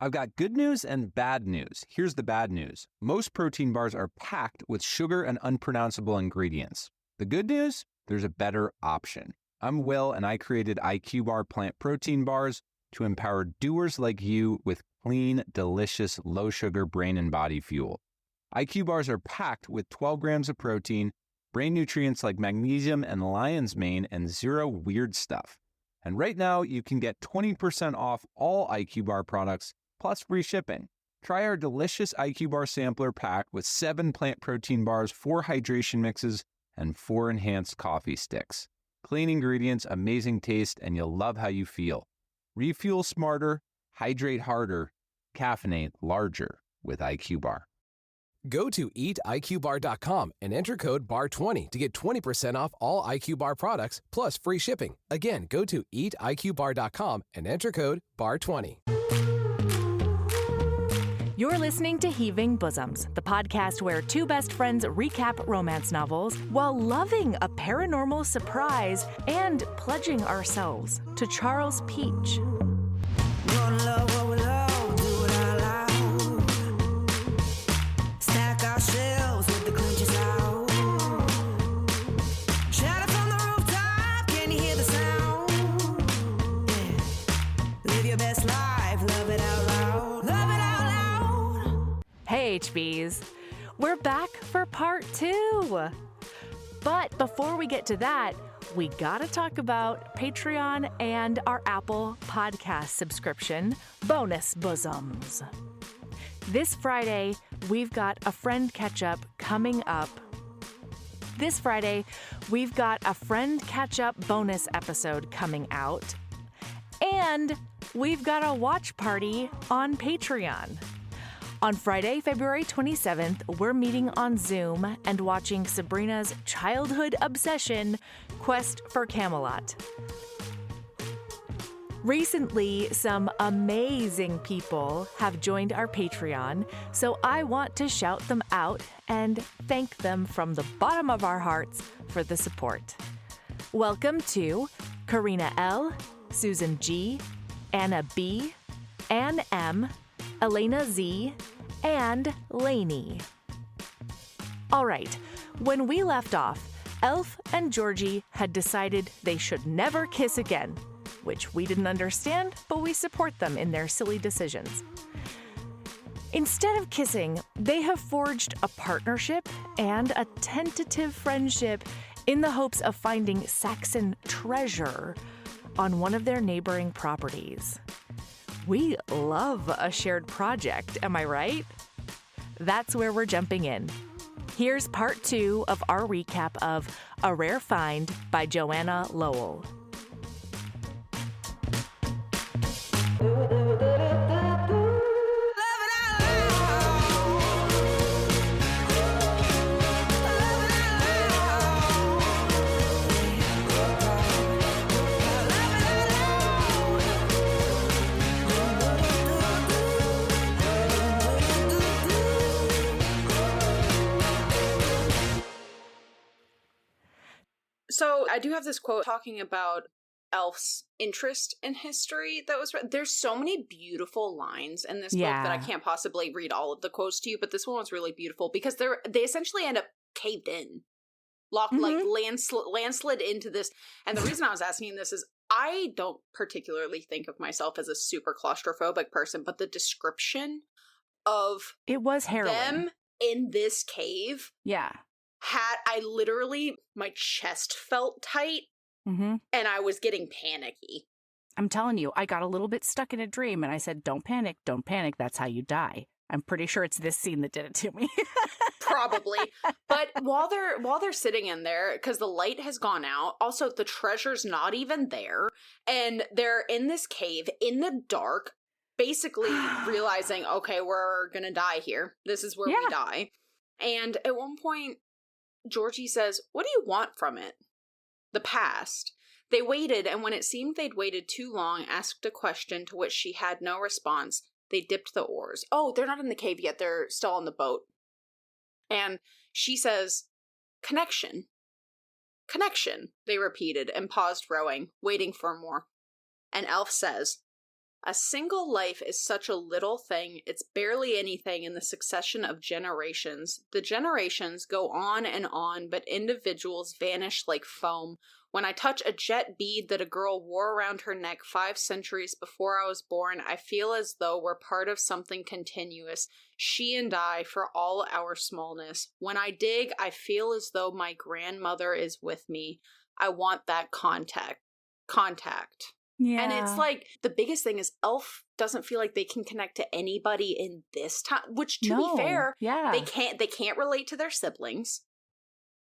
I've got good news and bad news. Here's the bad news. Most protein bars are packed with sugar and unpronounceable ingredients. The good news? There's a better option. I'm Will, and I created IQ Bar plant protein bars to empower doers like you with clean, delicious, low-sugar brain and body fuel. IQ bars are packed with 12 grams of protein, brain nutrients like magnesium and lion's mane, and zero weird stuff. And right now, you can get 20% off all IQ Bar products, plus free shipping. Try our delicious IQ Bar sampler pack with 7 plant protein bars, 4 hydration mixes, and 4 enhanced coffee sticks. Clean ingredients, amazing taste, and you'll love how you feel. Refuel smarter, hydrate harder, caffeinate larger with IQ Bar. Go to eatiqbar.com and enter code BAR20 to get 20% off all IQ Bar products plus free shipping. Again, go to eatiqbar.com and enter code BAR20. You're listening to Heaving Bosoms, the podcast where two best friends recap romance novels while loving a paranormal surprise and pledging ourselves to Charles Peach. Hey HBs, we're back for part 2. But before we get to that, we gotta talk about Patreon and our Apple Podcast subscription, Bonus Bosoms. This Friday, we've got a friend catch-up coming up. This Friday, we've got a friend catch-up bonus episode coming out. And we've got a watch party on Patreon. On Friday, February 27th, we're meeting on Zoom and watching Sabrina's childhood obsession, Quest for Camelot. Recently, some amazing people have joined our Patreon, so I want to shout them out and thank them from the bottom of our hearts for the support. Welcome to Karina L., Susan G., Anna B., Ann M., Elena Z., and Lainey. All right, when we left off, Elf and Georgie had decided they should never kiss again, which we didn't understand, but we support them in their silly decisions. Instead of kissing, they have forged a partnership and a tentative friendship in the hopes of finding Saxon treasure on one of their neighboring properties. We love a shared project, am I right? That's where we're jumping in. Here's part 2 of our recap of A Rare Find by Joanna Lowell. So I do have this quote talking about Elf's interest in history that was read. There's so many beautiful lines in this book that I can't possibly read all of the quotes to you, but this one was really beautiful because they essentially end up caved in, locked, like landslid into this. And the reason I was asking this is I don't particularly think of myself as a super claustrophobic person, but the description of it was harrowing. Them in this cave. Yeah. My chest felt tight, and I was getting panicky. I'm telling you, I got a little bit stuck in a dream, and I said, don't panic, that's how you die. I'm pretty sure it's this scene that did it to me. Probably. But while they're sitting in there, because the light has gone out, also the treasure's not even there, and they're in this cave in the dark, basically realizing, okay, we're gonna die here. This is where we die. And at one point, Georgie says, "What do you want from it?" The past. They waited, and when it seemed they'd waited too long, asked a question to which she had no response. They dipped the oars. Oh, they're not in the cave yet. They're still on the boat. And she says, "Connection. Connection," they repeated and paused rowing, waiting for more. And Elf says, A single life is such a little thing, it's barely anything in the succession of generations. The generations go on, but individuals vanish like foam. When I touch a jet bead that a girl wore around her neck 5 centuries before I was born, I feel as though we're part of something continuous. She and I, for all our smallness. When I dig, I feel as though my grandmother is with me. I want that contact. Yeah. And it's like, the biggest thing is Elf doesn't feel like they can connect to anybody in this time, which, to be fair, they can't relate to their siblings.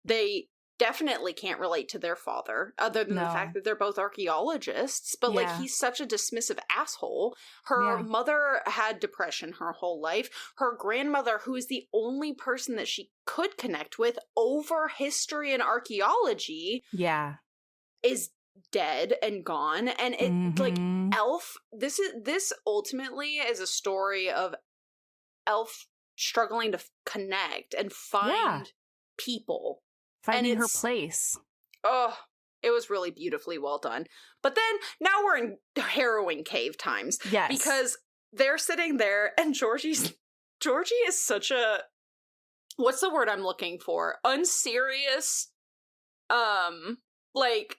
They definitely can't relate to their father, other than the fact that they're both archaeologists. But like, he's such a dismissive asshole. Her mother had depression her whole life. Her grandmother, who is the only person that she could connect with over history and archaeology, is dead and gone. And it like, Elf, this ultimately is a story of Elf struggling to connect and find people. Finding her place. Oh, it was really beautifully well done. But then, now we're in harrowing cave times. Yes. Because they're sitting there, and Georgie is such a, what's the word I'm looking for? Unserious, like,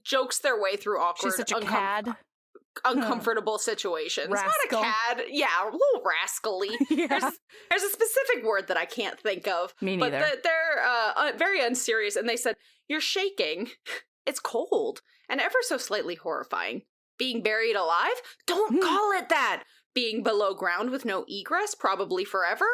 jokes their way through awkward, she's such a cad. Uncomfortable situations. Rascal. Not a cad. Yeah, a little rascally. There's a specific word that I can't think of. Me neither. But they're very unserious, and they said, "You're shaking. It's cold and ever so slightly horrifying. Being buried alive? Don't call it that. Being below ground with no egress, probably forever."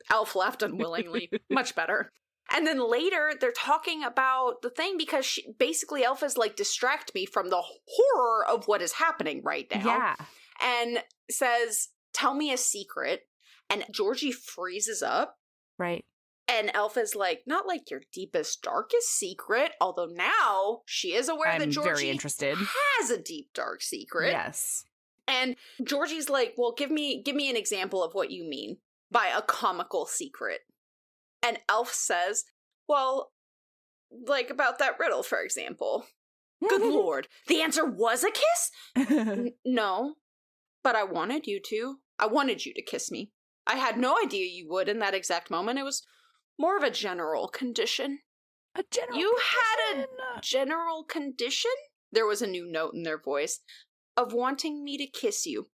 Elf laughed unwillingly. Much better. And then later, they're talking about the thing because basically Elf is like, distract me from the horror of what is happening right now. Yeah. And says, tell me a secret. And Georgie freezes up. Right. And Elf is like, not like your deepest, darkest secret, although now she is aware that Georgie very interested. has a deep, dark secret. Yes. And Georgie's like, well, give me an example of what you mean by a comical secret. And Elf says, well, like about that riddle, for example. Good lord. The answer was a kiss? No. But I wanted you to. I wanted you to kiss me. I had no idea you would in that exact moment. It was more of a general condition. A general You condition. had a general condition? There was a new note in their voice. Of wanting me to kiss you.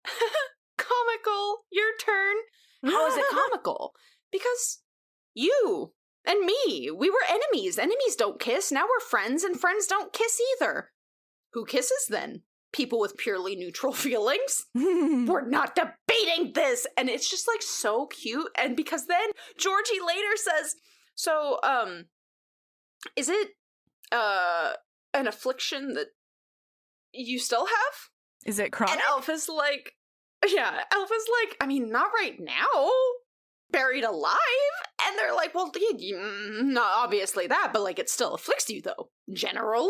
Comical. Your turn. How is it comical? Because you and me, we were enemies. Enemies don't kiss. Now we're friends, and friends don't kiss either. Who kisses then? People with purely neutral feelings? We're not debating this. And it's just like so cute. And because then Georgie later says, so, is it, an affliction that you still have? Is it chronic? And Elf is like, I mean, not right now. Buried alive? And they're like, well, not obviously that, but like, it still afflicts you though. Generally?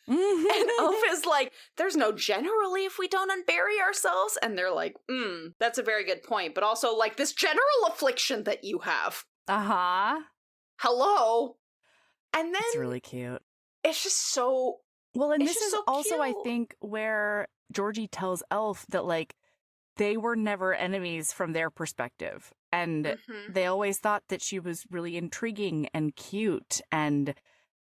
And Elf is like, there's no generally if we don't unbury ourselves. And they're like, that's a very good point. But also like this general affliction that you have. Uh-huh. Hello? And then it's really cute. It's just so well, and this is so also, cute. I think, where Georgie tells Elf that like they were never enemies from their perspective. And they always thought that she was really intriguing and cute and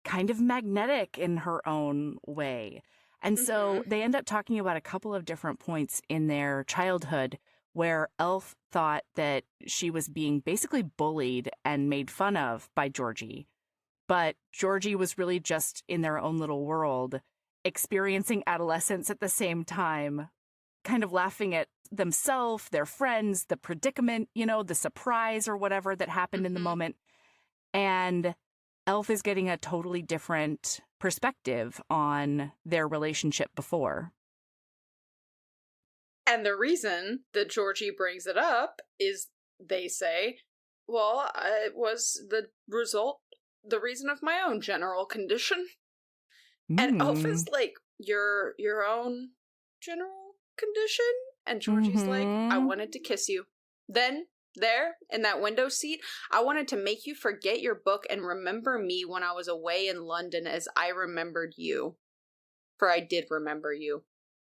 kind of magnetic in her own way. And so they end up talking about a couple of different points in their childhood where Elf thought that she was being basically bullied and made fun of by Georgie. But Georgie was really just in their own little world, experiencing adolescence at the same time, kind of laughing at themselves, their friends, the predicament, you know, the surprise or whatever that happened in the moment. And Elf is getting a totally different perspective on their relationship before. And the reason that Georgie brings it up is, they say, well, it was the reason of my own general condition. And Elf is like, your own general condition? And Georgie's like, I wanted to kiss you. Then, there, in that window seat, I wanted to make you forget your book and remember me when I was away in London as I remembered you. For I did remember you.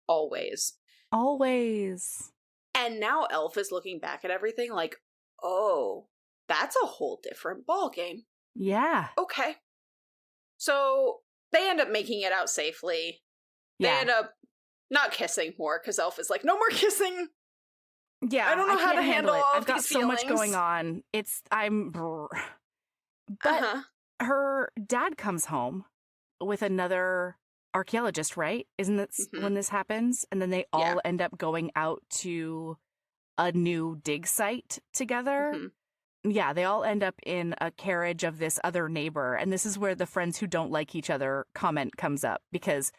always. Always. And now Elf is looking back at everything like, oh, that's a whole different ballgame. Yeah. Okay. So they end up making it out safely. They end up not kissing more because Elf is like, no more kissing. Yeah. I don't know how to handle all I've of got these so much feelings. going on. But her dad comes home with another archaeologist, right? Isn't that when this happens? And then they all end up going out to a new dig site together. Yeah, they all end up in a carriage of this other neighbor. And this is where the friends who don't like each other comment comes up, because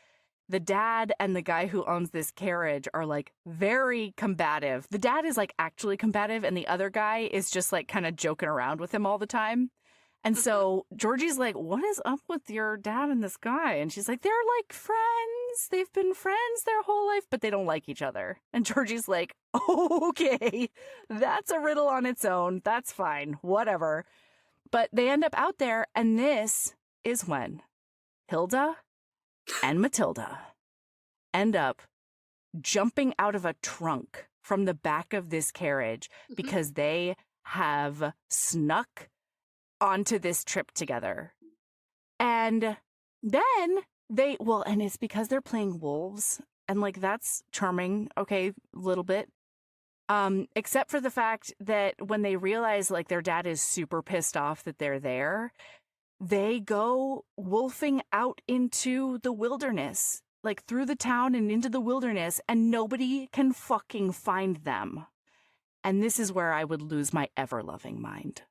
the dad and the guy who owns this carriage are like very combative. The dad is like actually combative, and the other guy is just like kind of joking around with him all the time. And so Georgie's like, what is up with your dad and this guy? And she's like, they're like friends. They've been friends their whole life, but they don't like each other. And Georgie's like, okay, that's a riddle on its own. That's fine. Whatever. But they end up out there. And this is when Hilda and Matilda end up jumping out of a trunk from the back of this carriage because they have snuck onto this trip together. And then and it's because they're playing wolves, and like that's charming, okay, a little bit. Except for the fact that when they realize like their dad is super pissed off that they're there, they go wolfing out into the wilderness, like through the town and into the wilderness, and nobody can fucking find them. And this is where I would lose my ever-loving mind.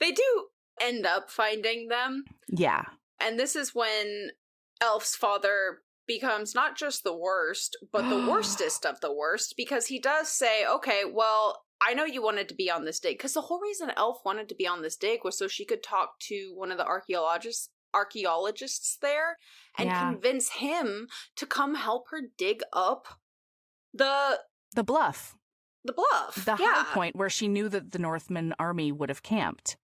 They do end up finding them. Yeah. And this is when Elf's father becomes not just the worst, but the worstest of the worst, because he does say, okay, well, I know you wanted to be on this dig, because the whole reason Elf wanted to be on this dig was so she could talk to one of the archaeologists there and convince him to come help her dig up the bluff. The bluff. The high point where she knew that the Northman army would have camped.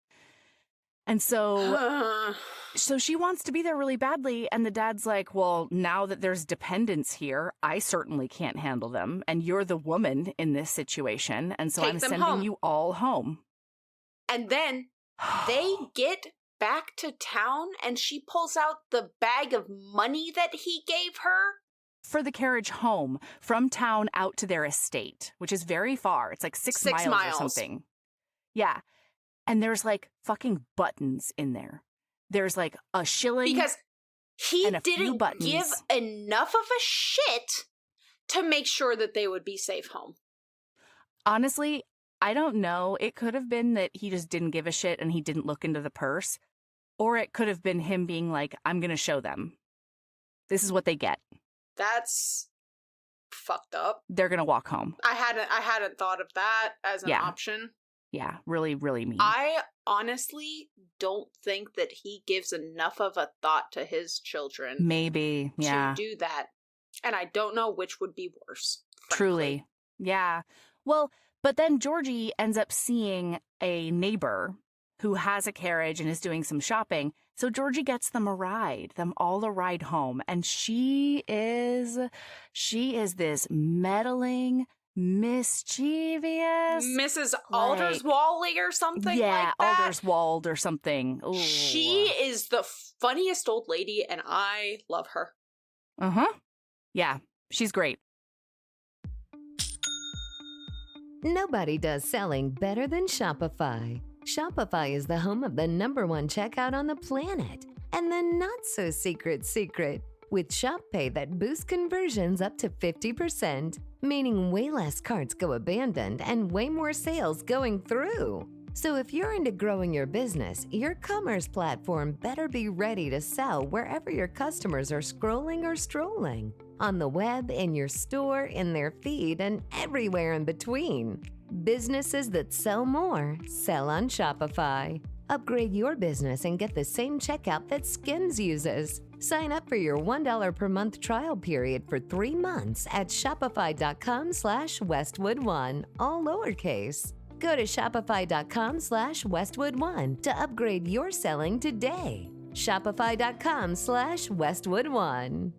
And so she wants to be there really badly. And the dad's like, well, now that there's dependents here, I certainly can't handle them. And you're the woman in this situation. And so I'm sending you all home. And then they get back to town and she pulls out the bag of money that he gave her. For the carriage home from town out to their estate, which is very far. It's like 6 miles or something. Yeah. And there's like fucking buttons in there. There's like a shilling. Because he didn't give enough of a shit to make sure that they would be safe home. Honestly, I don't know. It could have been that he just didn't give a shit and he didn't look into the purse. Or it could have been him being like, I'm going to show them. This is what they get. That's fucked up. They're going to walk home. I hadn't thought of that as an option. Yeah, really, really mean. I honestly don't think that he gives enough of a thought to his children. Maybe, yeah. To do that. And I don't know which would be worse. Frankly. Truly. Yeah. Well, but then Georgie ends up seeing a neighbor who has a carriage and is doing some shopping. So Georgie gets them all a ride home. And she is this meddling, mischievous Mrs. Alderswally or something like that. Yeah, Alderswald or something. Ooh. She is the funniest old lady, and I love her. Yeah, she's great. Nobody does selling better than Shopify. Shopify is the home of the #1 checkout on the planet. And the not-so-secret secret, with Shop Pay that boosts conversions up to 50%, meaning way less carts go abandoned and way more sales going through. So if you're into growing your business, your commerce platform better be ready to sell wherever your customers are scrolling or strolling. On the web, in your store, in their feed, and everywhere in between. Businesses that sell more, sell on Shopify. Upgrade your business and get the same checkout that Skims uses. Sign up for your $1 per month trial period for 3 months at shopify.com/Westwood1, all lowercase. Go to shopify.com/Westwood1 to upgrade your selling today. Shopify.com/Westwood1.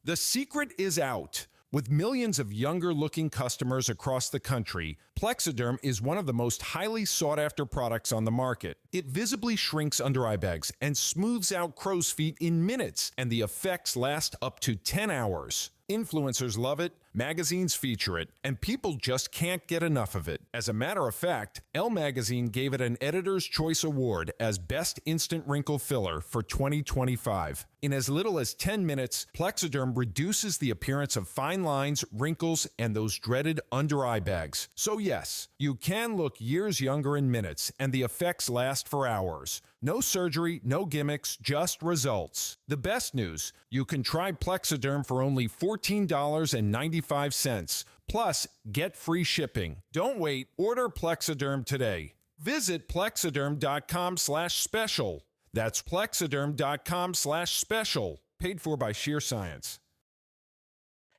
The secret is out. With millions of younger-looking customers across the country, Plexiderm is one of the most highly sought-after products on the market. It visibly shrinks under eye bags and smooths out crow's feet in minutes, and the effects last up to 10 hours. Influencers love it, magazines feature it, and people just can't get enough of it. As a matter of fact, Elle Magazine gave it an Editor's Choice Award as Best Instant Wrinkle Filler for 2025. In as little as 10 minutes, Plexiderm reduces the appearance of fine lines, wrinkles, and those dreaded under-eye bags. So yes, you can look years younger in minutes, and the effects last for hours. No surgery, no gimmicks, just results. The best news, you can try Plexiderm for only $14.95. Plus, get free shipping. Don't wait. Order Plexiderm today. Visit plexiderm.com/special. That's plexiderm.com/special. Paid for by Sheer Science.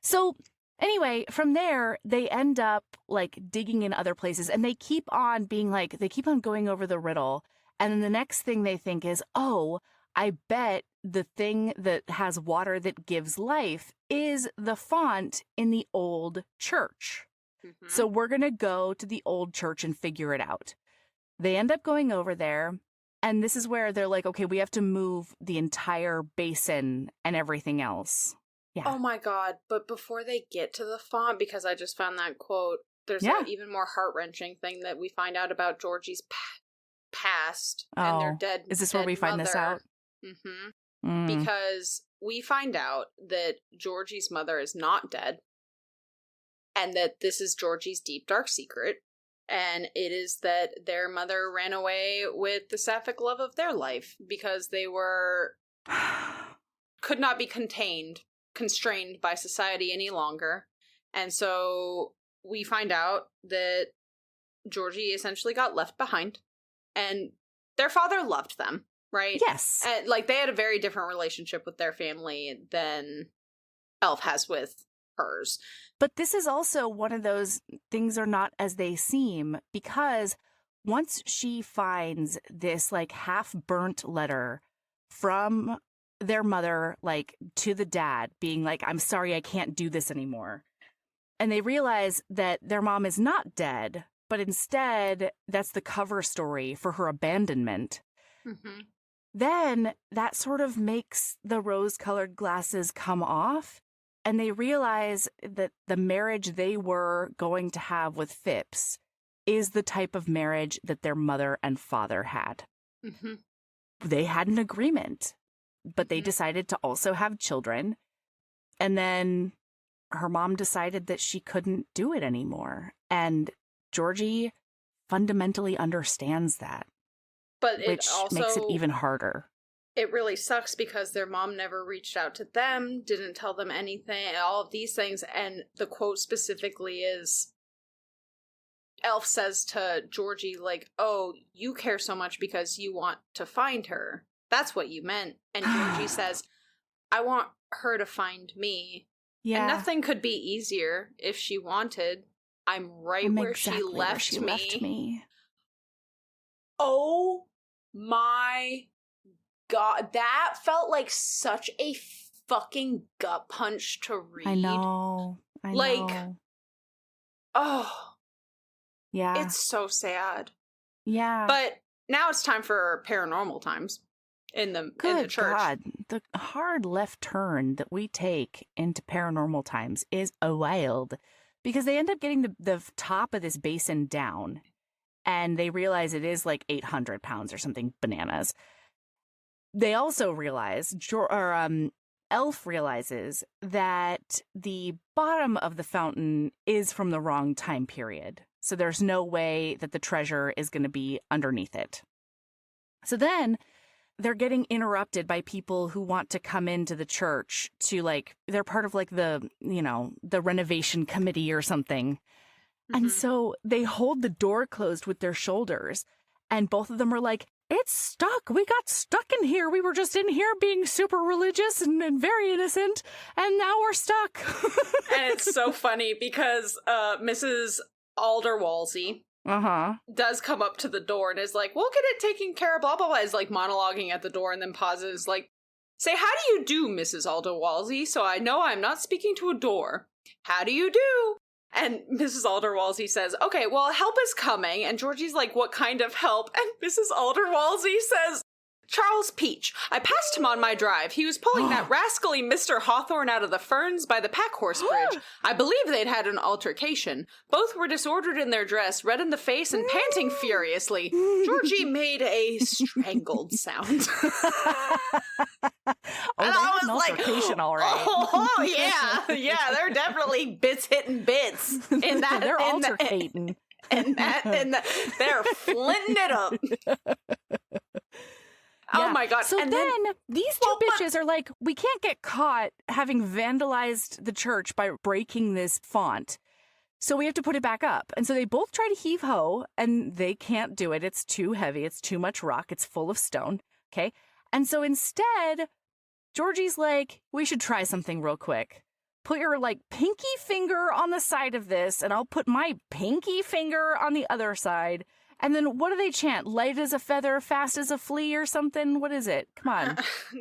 So anyway, from there, they end up like digging in other places, and they keep on being like, they keep on going over the riddle. And then the next thing they think is, oh, I bet the thing that has water that gives life is the font in the old church. Mm-hmm. So we're going to go to the old church and figure it out. They end up going over there. And this is where they're like, okay, we have to move the entire basin and everything else. Yeah. Oh my God. But before they get to the font, because I just found that quote, there's an even more heart-wrenching thing that we find out about Georgie's past and their dead. Is this where we find this out? Mm-hmm. Because we find out that Georgie's mother is not dead, and that this is Georgie's deep, dark secret, and it is that their mother ran away with the sapphic love of their life because they could not be constrained by society any longer. And so we find out that Georgie essentially got left behind. And their father loved them, right? Yes. And, like, they had a very different relationship with their family than Elf has with hers. But this is also one of those things are not as they seem, because once she finds this, like, half-burnt letter from their mother, like, to the dad, being like, I'm sorry, I can't do this anymore. And they realize that their mom is not dead, but instead, that's the cover story for her abandonment. Mm-hmm. Then that sort of makes the rose-colored glasses come off, and they realize that the marriage they were going to have with Phipps is the type of marriage that their mother and father had. Mm-hmm. They had an agreement, but they decided to also have children. And then her mom decided that she couldn't do it anymore. And Georgie fundamentally understands that, but which makes it even harder. It really sucks because their mom never reached out to them, didn't tell them anything, all of these things. And the quote specifically is, Elf says to Georgie, like, oh, you care so much because you want to find her. That's what you meant. And Georgie says, I want her to find me. Yeah. And nothing could be easier if she wanted. I'm where exactly she left left me. Oh my God. That felt like such a fucking gut punch to read. I know. Oh. Yeah. It's so sad. Yeah. But now it's time for paranormal times in the church. God, the hard left turn that we take into paranormal times is wild. Because they end up getting the top of this basin down, and they realize it is like 800 pounds or something bananas. They also realize, Elf realizes that the bottom of the fountain is from the wrong time period. So there's no way that the treasure is going to be underneath it. So then they're getting interrupted by people who want to come into the church to, like, they're part of, like, the renovation committee or something. Mm-hmm. And so they hold the door closed with their shoulders. And both of them are like, it's stuck. We got stuck in here. We were just in here being super religious and very innocent. And now we're stuck. And it's so funny because Mrs. Alderwalsey does come up to the door and is like, we'll get it taken care of, blah, blah, blah. Is like monologuing at the door and then pauses, like, Say, how do you do, Mrs. Alda Walsey, so I know I'm not speaking to a door. How do you do? And Mrs. Alderwalsey says, okay, well, help is coming. And Georgie's like, what kind of help? And Mrs. Alderwalsey says, Charles Peach. I passed him on my drive. He was pulling that rascally Mr. Hawthorne out of the ferns by the Packhorse Bridge. I believe they'd had an altercation. Both were disordered in their dress, red in the face, and panting furiously. Georgie made a strangled sound. And I was like, all right. oh yeah, yeah, they're definitely bits hitting bits in that. They're altercating. And they're flinting it up. Oh my God. So and then these two bitches are like, we can't get caught having vandalized the church by breaking this font. So we have to put it back up. And so they both try to heave ho, and they can't do it. It's too heavy. It's too much rock. It's full of stone. Okay. And so instead, Georgie's like, we should try something real quick. Put your like pinky finger on the side of this, and I'll put my pinky finger on the other side. And then what do they chant? Light as a feather, fast as a flea, or something? What is it? Come on.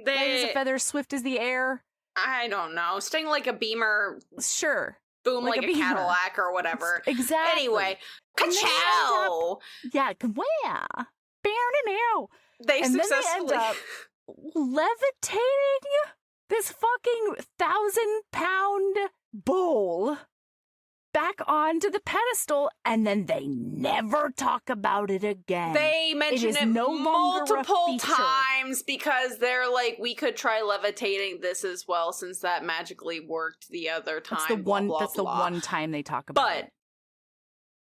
Light as a feather, swift as the air. I don't know. Sting like a beamer. Sure. Boom like a Cadillac or whatever. Exactly. Anyway, ka-chow! Yeah, wah. They and successfully then they end up levitating this fucking 1,000-pound bowl back onto the pedestal, and then they never talk about it again. They mention it no multiple times because they're like, we could try levitating this as well since that magically worked the other time. That's the one. Blah, blah, that's the blah. one time they talk about it.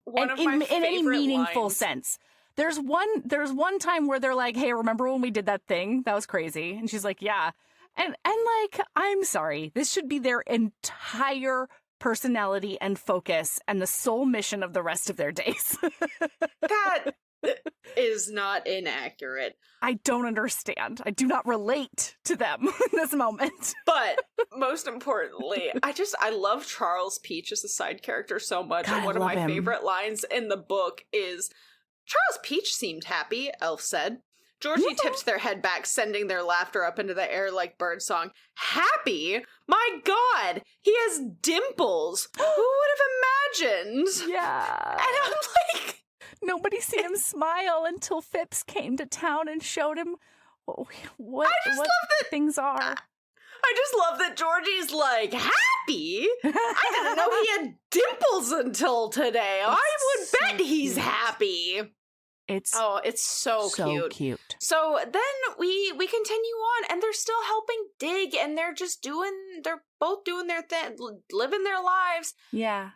But one of my in favorite any meaningful lines, sense. There's one time where they're like, hey, remember when we did that thing? That was crazy. And she's like, yeah. And like, I'm sorry. This should be their entire personality and focus and the sole mission of the rest of their days. that is not inaccurate. I don't understand. I do not relate to them in this moment. But most importantly, I love Charles Peach as a side character so much. God, and one of I my love him. favorite lines in the book is, Charles Peach seemed happy, Elf said. Georgie tipped their head back, sending their laughter up into the air like birdsong. Happy? My God! He has dimples! Who would have imagined? Yeah. And I'm like... Nobody seen him smile until Phipps came to town and showed him what things are. I just love that Georgie's like, happy? I didn't know he had dimples until today. I would bet he's happy. It's so cute. So then we continue on, and they're still helping dig, and they're both doing their thing, living their lives. Yeah.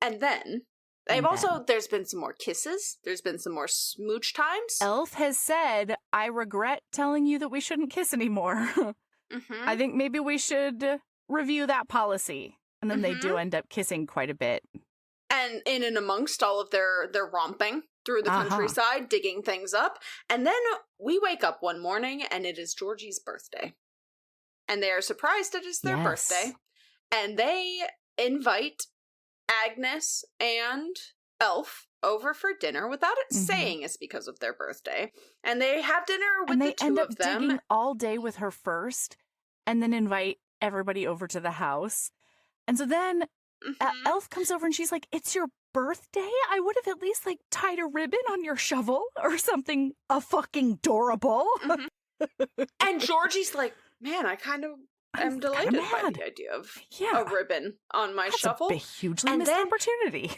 And then there's been some more kisses. There's been some more smooch times. Elf has said, I regret telling you that we shouldn't kiss anymore. Mm-hmm. I think maybe we should review that policy. And then they do end up kissing quite a bit. And in and amongst all of their romping through the countryside, digging things up. And then we wake up one morning, and it is Georgie's birthday. And they are surprised it is their birthday. And they invite Agnes and Elf over for dinner without it saying it's because of their birthday. And they have dinner with the two of them. And they end up digging all day with her first, and then invite everybody over to the house. And so then Elf comes over and she's like, it's your birthday? I would have at least like tied a ribbon on your shovel or something fucking adorable. And Georgie's like, man, I kind of am delighted by the idea of a ribbon on my shovel. That's a hugely missed opportunity.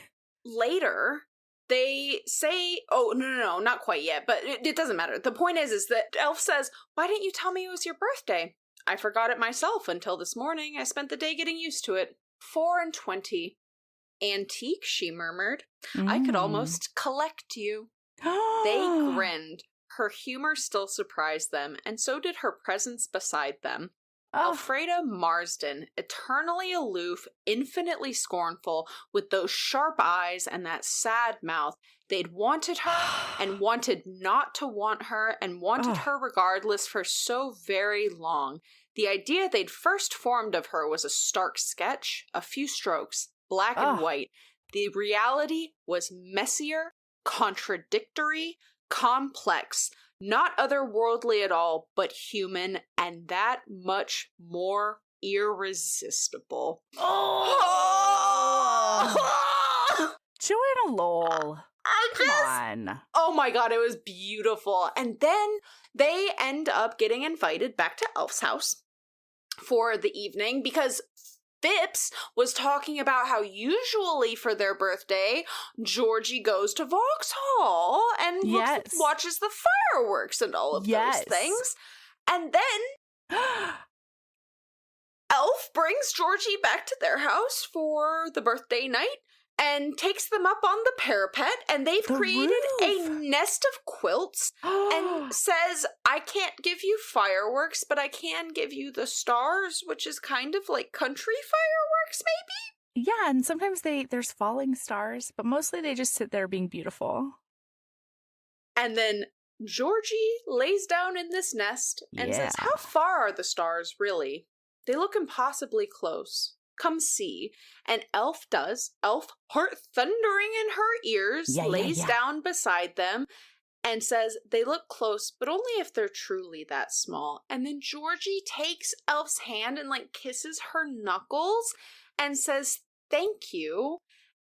Later, they say, oh, no, not quite yet, but it doesn't matter. The point is that Elf says, why didn't you tell me it was your birthday? I forgot it myself until this morning. I spent the day getting used to it. 24. Antique, she murmured. I could almost collect you. They grinned. Her humor still surprised them, and so did her presence beside them. Elfreda Marsden, eternally aloof, infinitely scornful, with those sharp eyes and that sad mouth. They'd wanted her and wanted not to want her and wanted her regardless for so very long. The idea they'd first formed of her was a stark sketch, a few strokes, black and white. The reality was messier, contradictory, complex. Not otherworldly at all, but human, and that much more irresistible. Oh! Joanna Lowell. Come on. Oh my god, it was beautiful. And then they end up getting invited back to Elf's house for the evening because Phipps was talking about how usually for their birthday, Georgie goes to Vauxhall and watches the fireworks and all of those things. And then Elf brings Georgie back to their house for the birthday night and takes them up on the parapet, and they've created a nest of quilts and says, I can't give you fireworks, but I can give you the stars, which is kind of like country fireworks, maybe? Yeah, and sometimes there's falling stars, but mostly they just sit there being beautiful. And then Georgie lays down in this nest and says, how far are the stars, really? They look impossibly close. Come see. And Elf does. Elf, heart thundering in her ears, lays down beside them and says, they look close, but only if they're truly that small. And then Georgie takes Elf's hand and kisses her knuckles and says, thank you.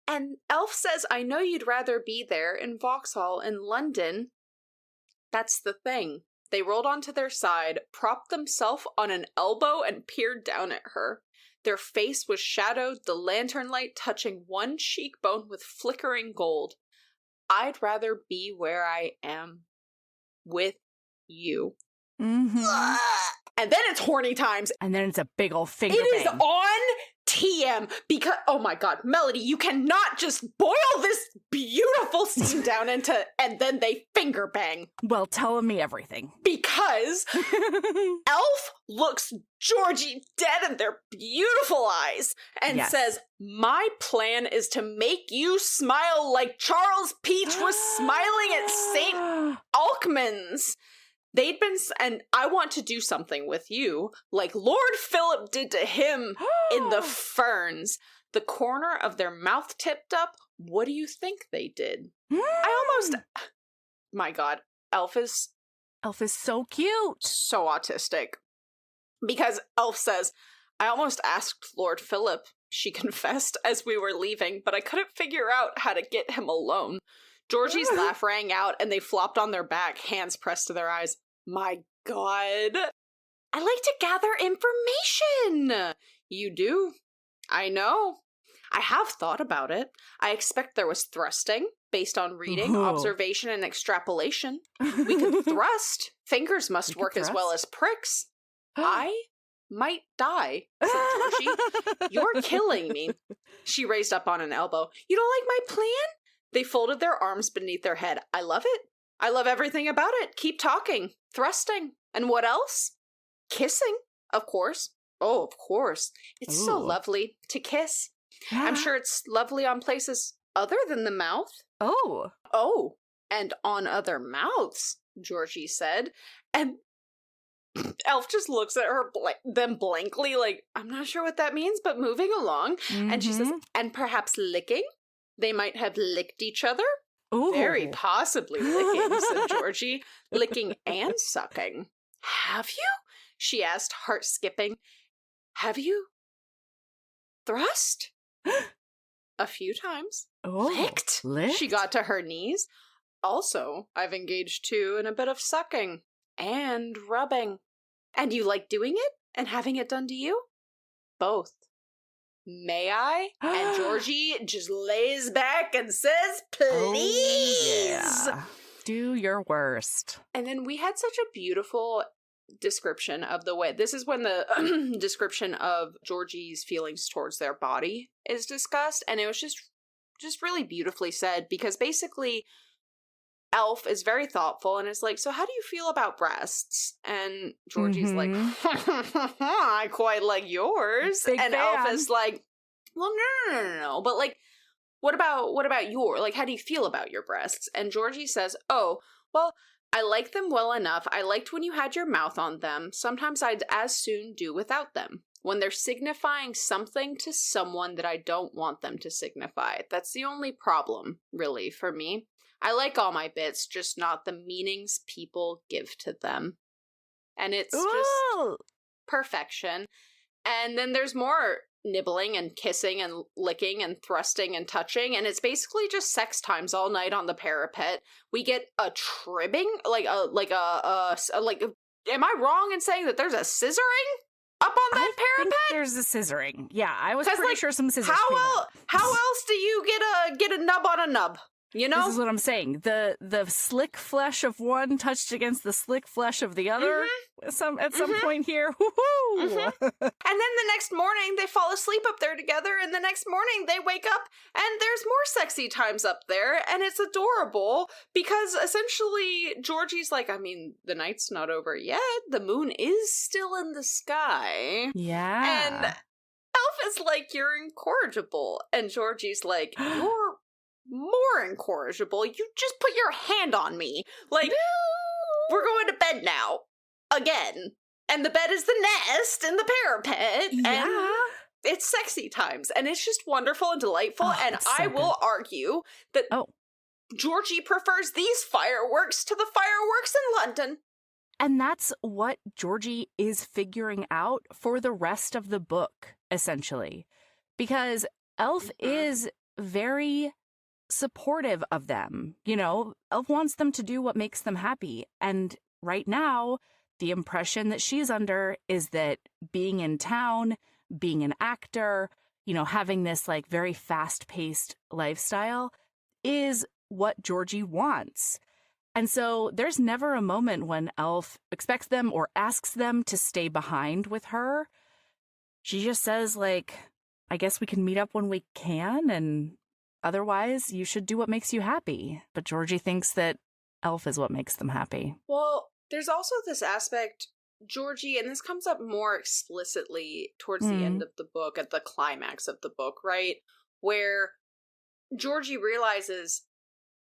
And Elf says, I know you'd rather be there in Vauxhall in London. That's the thing. They rolled onto their side, propped themselves on an elbow, and peered down at her. Their face was shadowed, the lantern light touching one cheekbone with flickering gold. I'd rather be where I am with you. Mm-hmm. And then it's horny times. And then it's a big old finger bang. It is on TM because, oh my god, Melody, you cannot just boil this beautiful scene down into, and then they finger bang. Well, tell me everything. Because Elf looks Georgie dead in their beautiful eyes and says, my plan is to make you smile like Charles Peach was smiling at St. Alkmund's. They'd been, and I want to do something with you, like Lord Philip did to him in the ferns. The corner of their mouth tipped up. What do you think they did? My god, Elf is so cute. So autistic. Because Elf says, I almost asked Lord Philip, she confessed, as we were leaving, but I couldn't figure out how to get him alone. Georgie's laugh rang out, and they flopped on their back, hands pressed to their eyes. My god. I like to gather information. You do. I know. I have thought about it. I expect there was thrusting, based on reading, observation, and extrapolation. We could thrust. Fingers must work as well as pricks. I might die, said Georgie. You're killing me. She raised up on an elbow. You don't like my plan? They folded their arms beneath their head. I love it. I love everything about it. Keep talking. Thrusting. And what else? Kissing, of course. Oh, of course. It's so lovely to kiss. Yeah. I'm sure it's lovely on places other than the mouth. Oh, and on other mouths, Georgie said. And Elf just looks at her them blankly like, I'm not sure what that means, but moving along. Mm-hmm. And she says, and perhaps licking? They might have licked each other? Ooh. Very possibly licking, said Georgie. Licking and sucking. Have you? She asked, heart skipping. Have you thrust? A few times. Licked? She got to her knees. Also, I've engaged too in a bit of sucking and rubbing. And you like doing it and having it done to you? Both. May I? And Georgie just lays back and says, please. Oh, yeah. Do your worst. And then we had such a beautiful description of the way. This is when the description of Georgie's feelings towards their body is discussed. And it was just really beautifully said, because basically Elf is very thoughtful and is like, so how do you feel about breasts? And Georgie's like, I quite like yours. Big and fan. Elf is like, well, no. But like, what about your, like, how do you feel about your breasts? And Georgie says, oh, well, I like them well enough. I liked when you had your mouth on them. Sometimes I'd as soon do without them. When they're signifying something to someone that I don't want them to signify. That's the only problem, really, for me. I like all my bits, just not the meanings people give to them. And it's just perfection. And then there's more nibbling and kissing and licking and thrusting and touching, and it's basically just sex times all night on the parapet. We get a tribbing, am I wrong in saying that there's a scissoring up on that parapet? There's a scissoring. Yeah, I was pretty sure some scissors. How else do you get a nub on a nub? You know? This is what I'm saying. The slick flesh of one touched against the slick flesh of the other at some point here. Woohoo! And then the next morning they fall asleep up there together, and the next morning they wake up and there's more sexy times up there, and it's adorable because essentially Georgie's like, I mean, the night's not over yet. The moon is still in the sky. Yeah. And Elf is like, you're incorrigible. And Georgie's like, you're more incorrigible. You just put your hand on me. Like, we're going to bed now. Again. And the bed is the nest and the parapet. Yeah. And it's sexy times. And it's just wonderful and delightful. And I will argue that Georgie prefers these fireworks to the fireworks in London. And that's what Georgie is figuring out for the rest of the book, essentially. Because Elf is very supportive of them. You know, Elf wants them to do what makes them happy. And right now, the impression that she's under is that being in town, being an actor, you know, having this like very fast-paced lifestyle is what Georgie wants. And so there's never a moment when Elf expects them or asks them to stay behind with her. She just says, like, I guess we can meet up when we can, and otherwise you should do what makes you happy. But Georgie thinks that Elf is what makes them happy. Well, there's also this aspect, Georgie, and this comes up more explicitly towards the end of the book, at the climax of the book, right? Where Georgie realizes,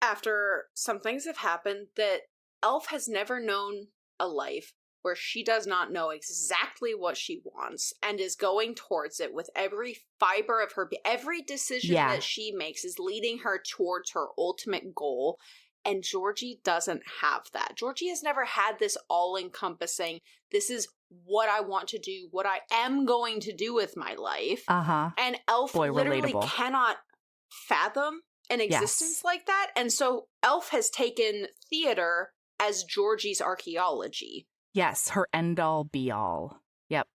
after some things have happened, that Elf has never known a life where she does not know exactly what she wants and is going towards it with every fiber of her, every decision that she makes is leading her towards her ultimate goal. And Georgie doesn't have that. Georgie has never had this all-encompassing, this is what I want to do, what I am going to do with my life. And Elf literally cannot fathom an existence like that. And so Elf has taken theater as Georgie's archaeology. Yes, her end-all, be-all. Yep.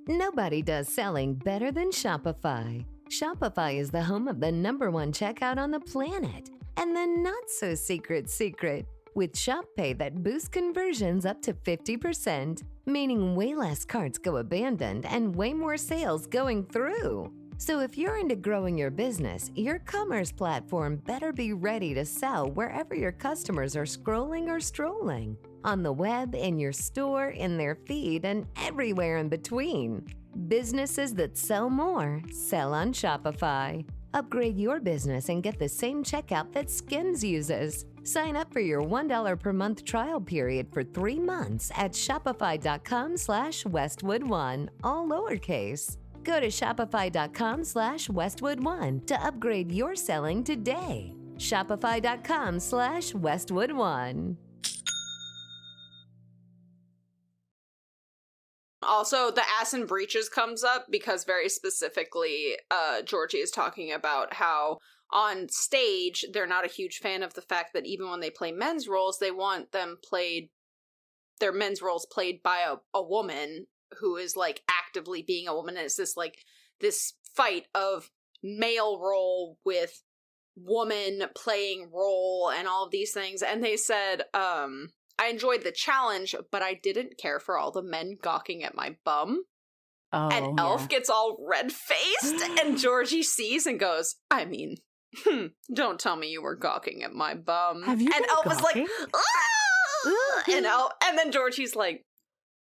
Nobody does selling better than Shopify. Shopify is the home of the #1 checkout on the planet. And the not-so-secret secret, with Shop Pay that boosts conversions up to 50%, meaning way less carts go abandoned and way more sales going through. So if you're into growing your business, your commerce platform better be ready to sell wherever your customers are scrolling or strolling. On the web, in your store, in their feed, and everywhere in between. Businesses that sell more, sell on Shopify. Upgrade your business and get the same checkout that Skims uses. Sign up for your $1 per month trial period for 3 months at shopify.com/Westwood1, all lowercase. Go to shopify.com/Westwood1 to upgrade your selling today. Shopify.com/Westwood1. Also, the ass and breeches comes up because very specifically, Georgie is talking about how on stage, they're not a huge fan of the fact that even when they play men's roles, they want them their men's roles played by a woman who is like actively being a woman. And it's this fight of male role with woman playing role and all of these things. And they said, I enjoyed the challenge, but I didn't care for all the men gawking at my bum. And Elf gets all red-faced, and Georgie sees and goes, I mean, don't tell me you were gawking at my bum. Have you and been Elf gawking? was like, and then Georgie's like,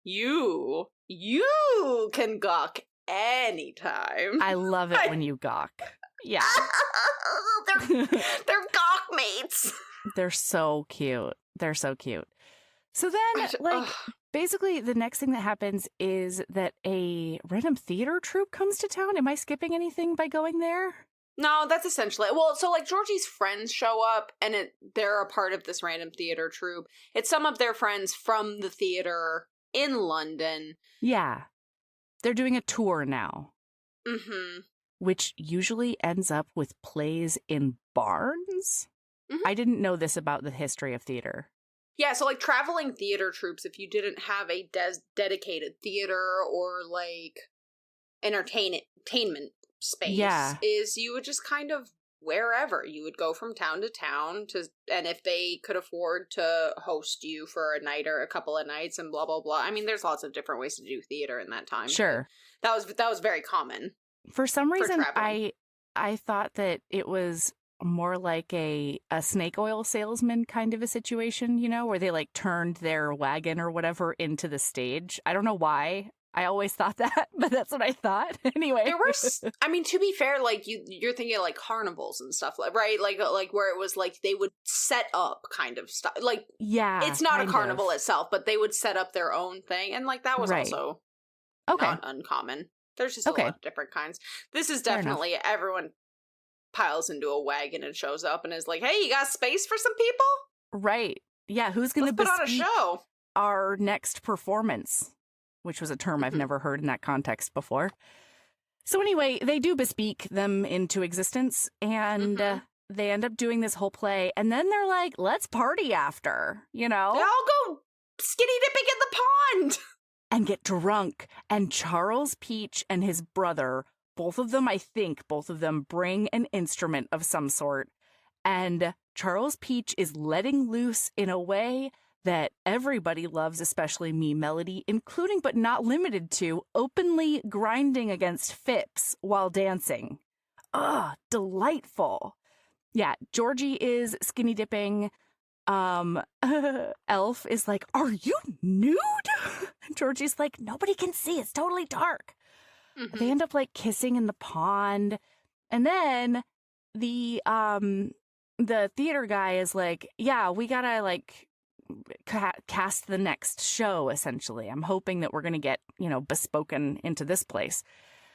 you can gawk anytime. I love it when you gawk. Yeah. They're gawk mates. They're so cute. They're so cute. So then, basically the next thing that happens is that a random theater troupe comes to town. Am I skipping anything by going there? No, that's essentially well. So like Georgie's friends show up, and they're a part of this random theater troupe. It's some of their friends from the theater in London. Yeah, they're doing a tour now, Mm-hmm. which usually ends up with plays in barns. Mhm. I didn't know this about the history of theater. Yeah, so like traveling theater troupes, if you didn't have a dedicated theater or like entertainment space, is you would just kind of wherever you would go from town to town and if they could afford to host you for a night or a couple of nights and blah blah blah. I mean, there's lots of different ways to do theater in that time. Sure. That was very common. For some reason, traveling. I thought that it was more like a snake oil salesman kind of a situation, you know, where they like turned their wagon or whatever into the stage. I don't know why. I always thought that, but that's what I thought. Anyway. There were, I mean, to be fair, like you're thinking of like carnivals and stuff, like right, like where it was like they would set up kind of stuff. Like, yeah, it's not a carnival itself, but they would set up their own thing, and like that was also not uncommon. There's just a lot of different kinds. This is definitely everyone piles into a wagon and shows up and is like, "Hey, you got space for some people?" Right? Yeah. Who's going to put on a show? Our next performance, which was a term I've never heard in that context before. So anyway, they do bespeak them into existence, and they end up doing this whole play, and then they're like, let's party after, you know? They all go skinny dipping in the pond! And get drunk. And Charles Peach and his brother, both of them bring an instrument of some sort. And Charles Peach is letting loose in a way that everybody loves, especially me, Melody, including but not limited to openly grinding against Phipps while dancing. Ugh, delightful. Yeah, Georgie is skinny dipping. Elf is like, are you nude? Georgie's like, nobody can see. It's totally dark. They end up like kissing in the pond. And then the theater guy is like, yeah, we gotta like cast the next show, essentially. I'm hoping that we're going to get, bespoken into this place.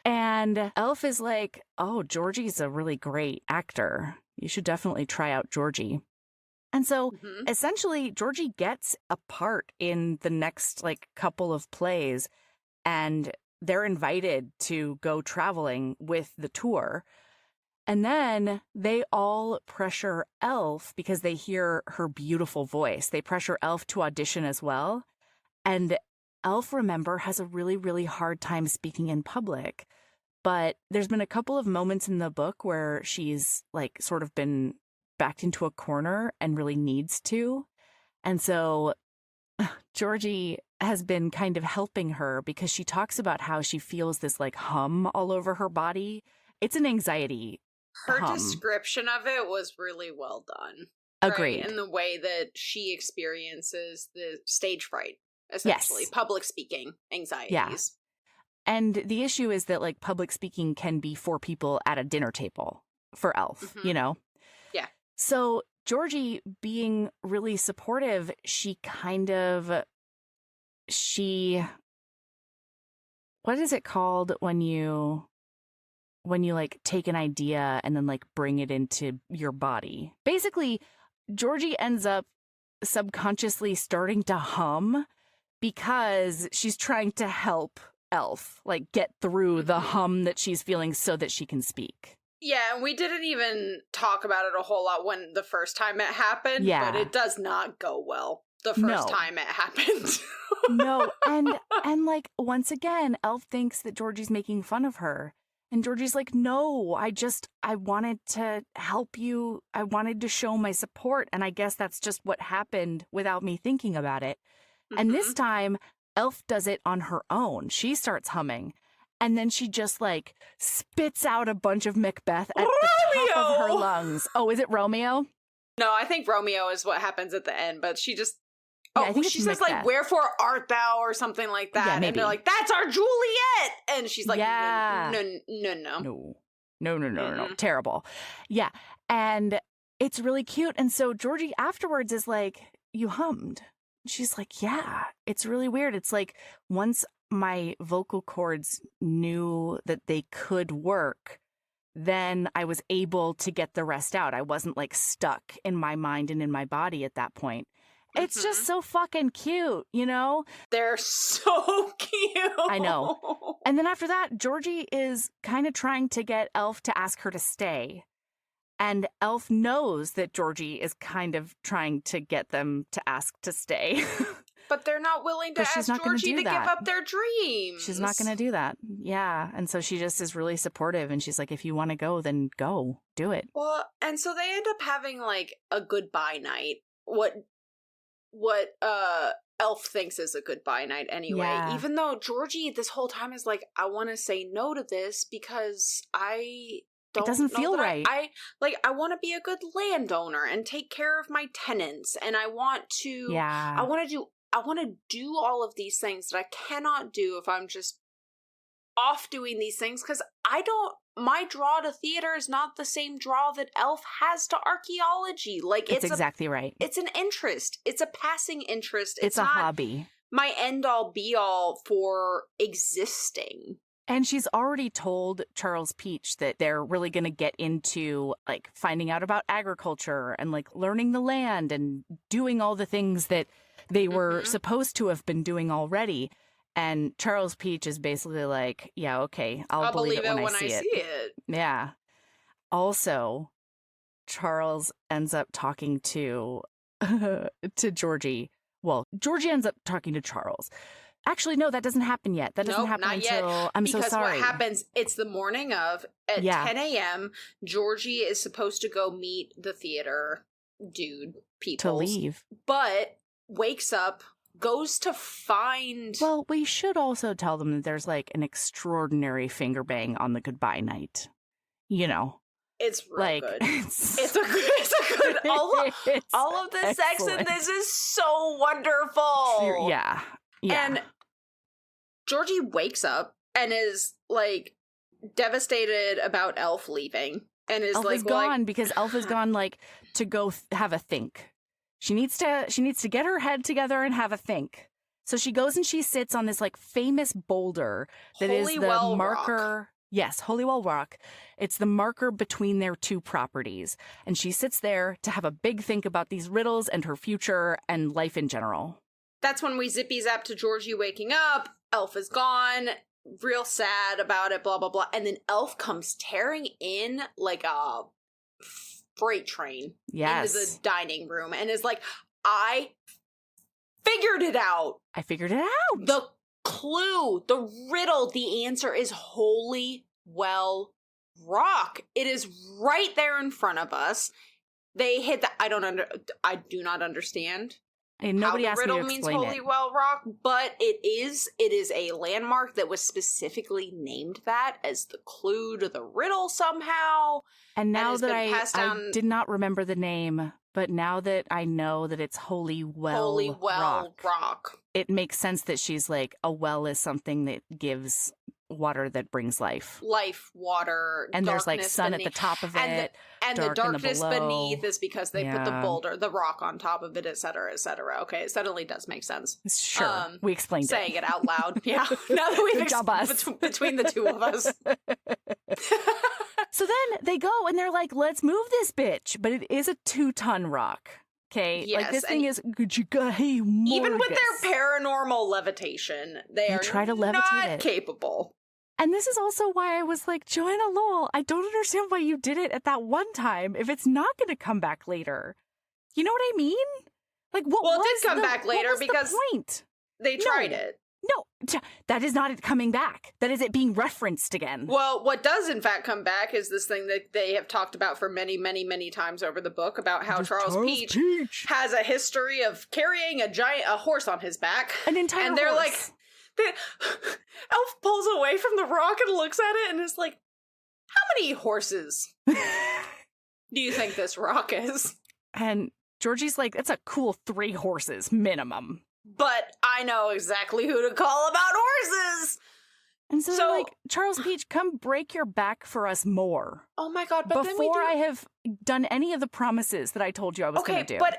And Elf is like, oh, Georgie's a really great actor. You should definitely try out Georgie. And so essentially, Georgie gets a part in the next like couple of plays, and they're invited to go traveling with the tour. And then they all pressure Elf because they hear her beautiful voice. They pressure Elf to audition as well. And Elf, remember, has a really, really hard time speaking in public. But there's been a couple of moments in the book where she's like sort of been backed into a corner and really needs to. And so Georgie has been kind of helping her because she talks about how she feels this like hum all over her body. It's an anxiety. Her description of it was really well done. Agreed. Right? In the way that she experiences the stage fright, essentially. Yes. Public speaking anxieties. Yeah. And the issue is that like public speaking can be 4 people at a dinner table for Elf, you know? Yeah. So Georgie being really supportive, what is it called when you like take an idea and then like bring it into your body? Basically, Georgie ends up subconsciously starting to hum because she's trying to help Elf like get through the hum that she's feeling so that she can speak. Yeah, and we didn't even talk about it a whole lot when the first time it happened, but it does not go well the first time it happened. No, and like once again, Elf thinks that Georgie's making fun of her. And Georgie's like, no, I wanted to help you. I wanted to show my support. And I guess that's just what happened without me thinking about it. And this time, Elf does it on her own. She starts humming. And then she just like spits out a bunch of Macbeth at the top of her lungs. Oh, is it Romeo? No, I think Romeo is what happens at the end, but she just... I think she says, like, wherefore art thou, or something like that. Yeah, maybe. And they're like, that's our Juliet! And she's like, No. Terrible. Yeah. And it's really cute. And so Georgie afterwards is like, you hummed. She's like, yeah, it's really weird. It's like once my vocal cords knew that they could work, then I was able to get the rest out. I wasn't like stuck in my mind and in my body at that point. It's just so fucking cute, you know? They're so cute. I know. And then after that, Georgie is kind of trying to get Elf to ask her to stay. And Elf knows that Georgie is kind of trying to get them to ask to stay. But they're not willing to ask Georgie to give up their dreams. She's not going to do that. Yeah. And so she just is really supportive. And she's like, if you want to go, then go. Do it. Well, and so they end up having like a goodbye night. What Elf thinks is a goodbye night anyway. Yeah. Even though Georgie this whole time is like, I want to say no to this because I don't It doesn't know feel that right. I want to be a good landowner and take care of my tenants, and I want to do all of these things that I cannot do if I'm just off doing these things, because my draw to theater is not the same draw that Elf has to archaeology. Like It's exactly right. It's an interest. It's a passing interest. It's a not hobby. my end all be all for existing. And she's already told Charles Peach that they're really going to get into like finding out about agriculture and like learning the land and doing all the things that they were supposed to have been doing already. And Charles Peach is basically like, yeah, okay, I'll believe it when I see it. Yeah. Also, Charles ends up talking to Georgie. Well, Georgie ends up talking to Charles. Actually, no, that doesn't happen yet. That doesn't happen until yet. I'm so sorry. Because what happens, it's the morning of, at 10 a.m., Georgie is supposed to go meet the theater dude, people. To leave. But wakes up, goes to find... Well, we should also tell them that there's like an extraordinary finger bang on the goodbye night. You know. It's real like, good. It's a good... All of the sex in this is so wonderful. Yeah. And Georgie wakes up and is like devastated about Elf leaving, and is Elf is gone because Elf is gone like to go have a think. She needs to get her head together and have a think. So she goes and she sits on this like famous boulder that is the marker. Rock. Yes, Holywell Rock. It's the marker between their two properties. And she sits there to have a big think about these riddles and her future and life in general. That's when we zippy zap to Georgie waking up. Elf is gone. Real sad about it, blah, blah, blah. And then Elf comes tearing in like a freight train into the dining room and is like, I figured it out. I figured it out. The clue, the riddle, the answer is Holywell Rock. It is right there in front of us. They hit the, I do not understand. And nobody how the asked me to riddle means explain Holywell Rock, but it is a landmark that was specifically named that as the clue to the riddle somehow. And now that I did not remember the name, but now that I know that it's Holywell Rock, it makes sense that she's like, a well is something that gives water that brings life. Life, water, and there's like sun beneath. At the top of it. And the darkness beneath is because they put the boulder, the rock on top of it, et cetera, et cetera. Okay, it suddenly does make sense. Sure, we explained saying it out loud. Yeah, now that we've explained between the two of us. So then they go and they're like, let's move this bitch. But it is a 2-ton rock. Okay, yes, like this thing is even with their paranormal levitation, they try to levitate not it. Capable. And this is also why I was like, Joanna Lowell, I don't understand why you did it at that one time if it's not going to come back later. You know what I mean? Like, what? Well, was it did come back later because the point? They tried it. No, that is not it coming back. That is it being referenced again. Well, what does in fact come back is this thing that they have talked about for many, many, many times over the book about how Charles Peach has a history of carrying a horse on his back. An entire horse. And they're like, Elf pulls away from the rock and looks at it and is like, how many horses do you think this rock is? And Georgie's like, it's a cool 3 horses minimum. But I know exactly who to call about horses. And so like, Charles Peach, come break your back for us more. Oh my God, but before I have done any of the promises that I told you I was going to do. But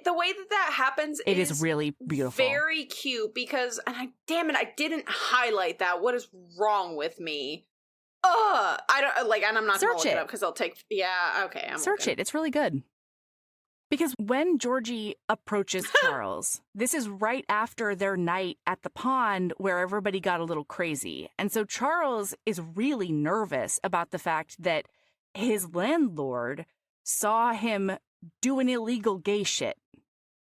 the way that happens it is really beautiful. Very cute because, and I didn't highlight that. What is wrong with me? I don't like, and I'm not going to Search look it it. up because I'll take, yeah, okay. Search it. It's really good. Because when Georgie approaches Charles, this is right after their night at the pond where everybody got a little crazy. And so Charles is really nervous about the fact that his landlord saw him doing illegal gay shit.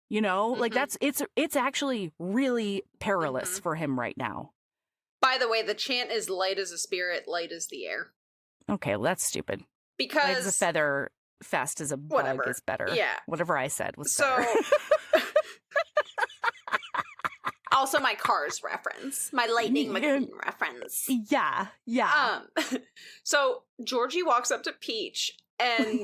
You know, like it's actually really perilous for him right now. By the way, the chant is light as a spirit, light as the air. Okay, well, that's stupid. Because light as a feather, fast as a bug is better. Yeah. Whatever I said was better. Also my Cars reference. My Lightning McQueen reference. Yeah. So Georgie walks up to Peach and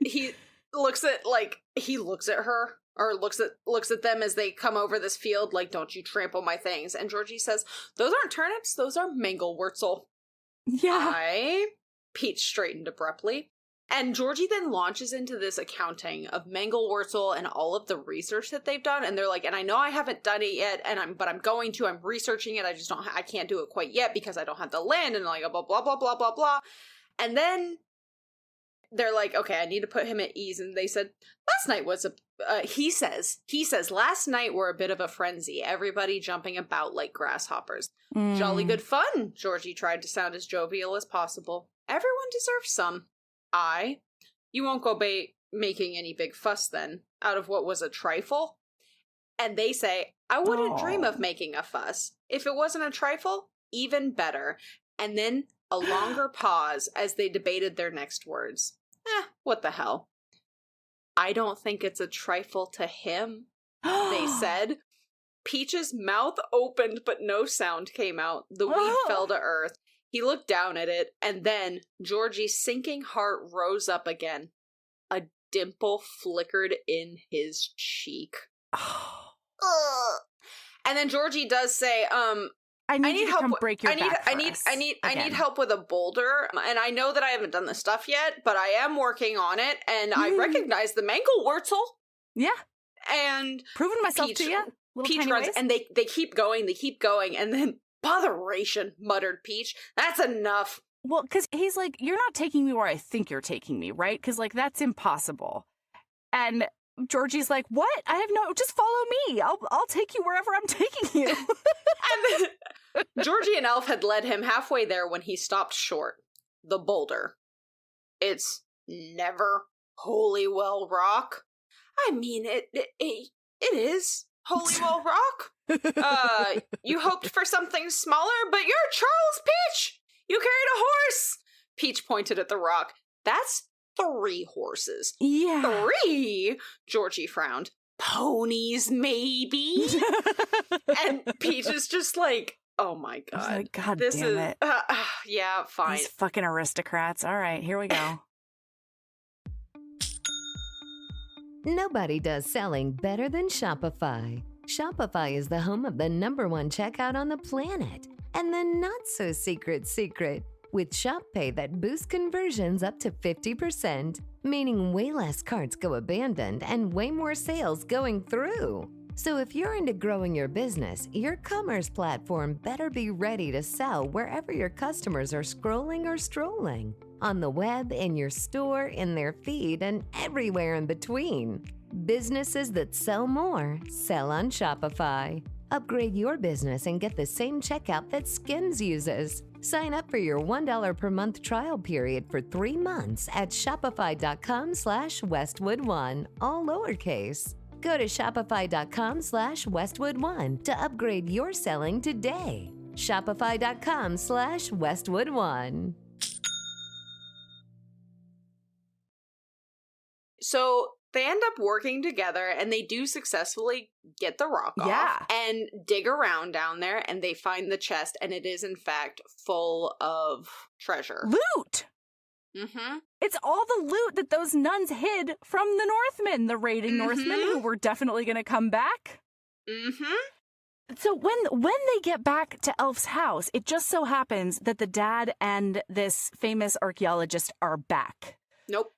he looks at her or looks at them as they come over this field like, don't you trample my things. And Georgie says, those aren't turnips, those are mangelwurzel. Yeah. Peach straightened abruptly. And Georgie then launches into this accounting of mangelwurzel and all of the research that they've done. And they're like, and I know I haven't done it yet, but I'm going to. I'm researching it. I can't do it quite yet because I don't have the land. And like, blah, blah, blah, blah, blah, blah. And then they're like, okay, I need to put him at ease. And they said, last night was he says, last night were a bit of a frenzy. Everybody jumping about like grasshoppers. Jolly good fun. Georgie tried to sound as jovial as possible. Everyone deserves some. You won't go making any big fuss then, out of what was a trifle? And they say, I wouldn't dream of making a fuss. If it wasn't a trifle, even better. And then a longer pause as they debated their next words. What the hell? I don't think it's a trifle to him, they said. Peach's mouth opened, but no sound came out. The weed fell to earth. He looked down at it, and then Georgie's sinking heart rose up again. A dimple flickered in his cheek. And then Georgie does say, I need help. Come break your back I need help with a boulder, and I know that I haven't done the stuff yet, but I am working on it, and I recognize the mangelwurzel. Yeah. And proving myself to you. Peach runs, and they keep going, and then botheration, muttered Peach. That's enough. Well, because he's like, you're not taking me where I think you're taking me, right? Because, like, that's impossible. And Georgie's like, what? Just follow me. I'll take you wherever I'm taking you. And then Georgie and Elf had led him halfway there when he stopped short. The boulder. It's never Holywell Rock. I mean, it is Holywell Rock. You hoped for something smaller, but you're Charles Peach! You carried a horse! Peach pointed at the rock. That's 3 horses. Yeah. 3? Georgie frowned. Ponies, maybe? And Peach is just like, oh my god. Like, god this damn is, it. Yeah, fine. These fucking aristocrats. All right, here we go. Nobody does selling better than Shopify. Shopify is the home of the #1 checkout on the planet. And the not-so-secret, with Shop Pay that boosts conversions up to 50%, meaning way less carts go abandoned and way more sales going through. So if you're into growing your business, your commerce platform better be ready to sell wherever your customers are scrolling or strolling. On the web, in your store, in their feed, and everywhere in between. Businesses that sell more, sell on Shopify. Upgrade your business and get the same checkout that Skims uses. Sign up for your $1 per month trial period for 3 months at shopify.com/Westwood1, all lowercase. Go to shopify.com/Westwood1 to upgrade your selling today. Shopify.com/Westwood1. So they end up working together, and they do successfully get the rock off and dig around down there, and they find the chest, and it is in fact full of treasure. Loot! Mm-hmm. It's all the loot that those nuns hid from the Northmen, the raiding Northmen, who were definitely going to come back. Mm-hmm. So when they get back to Elf's house, it just so happens that the dad and this famous archaeologist are back. Nope.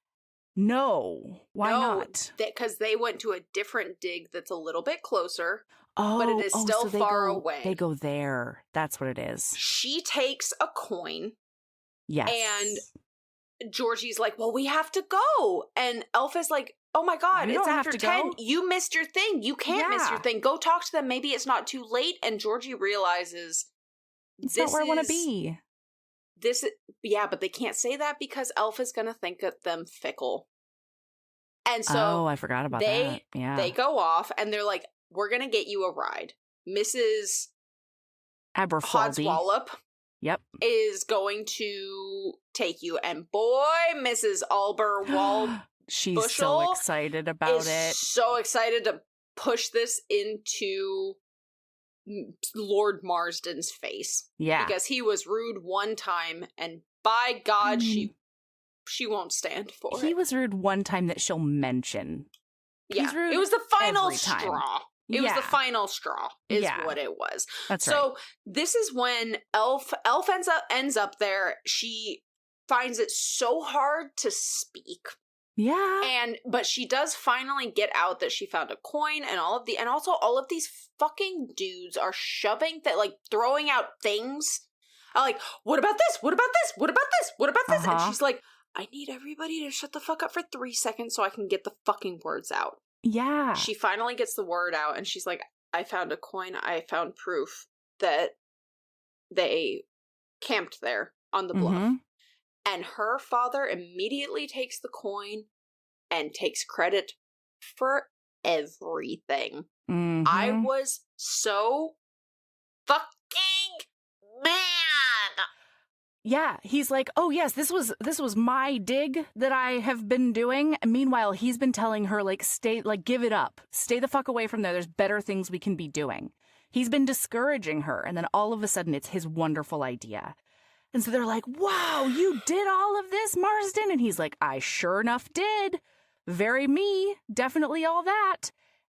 No. Why not? Because they went to a different dig that's a little bit closer, but it is still far away. They go there. That's what it is. She takes a coin Yes. And Georgie's like, well, we have to go. And Elf is like, oh my God, You it's don't have after to 10. go. You missed your thing. You can't miss your Yeah. thing. Go talk to them. Maybe it's not too late. And Georgie realizes It's not where I want to be. Yeah, but they can't say that because Elf is going to think of them fickle. And so oh, I forgot about that. Yeah. they go off and they're like, we're going to get you a ride. Mrs. Aberfaldy. Hodswallop Yep. is going to take you. And boy, Mrs. Alberwald She's Bushel so excited about is it. so excited to push this into Lord Marsden's face. Yeah. Because he was rude one time, and by God, she won't stand for it. He was rude one time that she'll mention. Yeah, He's rude it was the final every time. straw. It was the final straw, is what it was. That's right. So this is when Elf ends up there. She finds it so hard to speak. Yeah. But she does finally get out that she found a coin and also all of these fucking dudes are shoving that, like, throwing out things. Like, what about this? What about this? What about this? What about this? And she's like, I need everybody to shut the fuck up for 3 seconds so I can get the fucking words out. Yeah. She finally gets the word out and she's like, I found a coin. I found proof that they camped there on the bluff. Mm-hmm. And her father immediately takes the coin and takes credit for everything. Mm-hmm. I was so fucking mad. Yeah, he's like, "Oh yes, this was my dig that I have been doing." And meanwhile, he's been telling her, like, give it up. Stay the fuck away from there. There's better things we can be doing. He's been discouraging her, and then all of a sudden it's his wonderful idea. And so they're like, "Wow, you did all of this, Marsden?" And he's like, "I sure enough did. Very me. Definitely all that."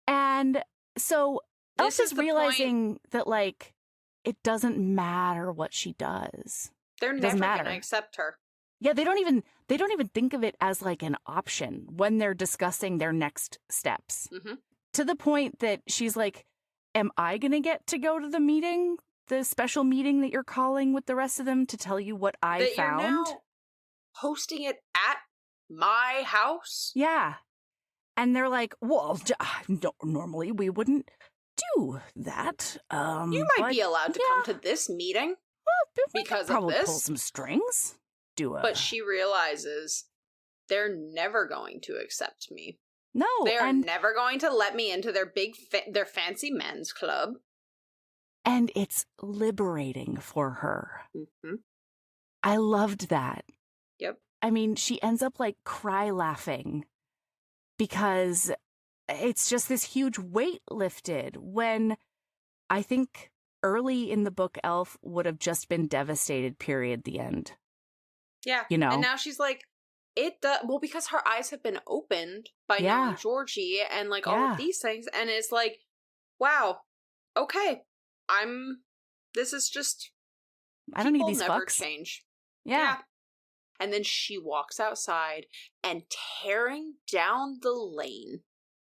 And so This Elsa's is the realizing that, like, it doesn't matter what she does. They're never going to accept her. Yeah, they don't even think of it as, like, an option when they're discussing their next steps. Mm-hmm. To the point that she's like, am I going to get to go to the meeting, the special meeting that you're calling with the rest of them to tell you what I found? You're now hosting it at my house? Yeah. And they're like, well, normally we wouldn't do that. You might be allowed to come to this meeting. Because of this, pull some strings. But she realizes they're never going to accept me. No, they're never going to let me into their their fancy men's club. And it's liberating for her. Mm-hmm. I loved that. Yep. I mean, she ends up, like, cry laughing because it's just this huge weight lifted when I think early in the book, Elf would have just been devastated, period, the end. Yeah. You know? And now she's like, well, because her eyes have been opened by knowing Georgie and, like, all of these things. And it's like, wow, okay, this is just, I don't need these never fucks. change. Yeah. And then she walks outside and tearing down the lane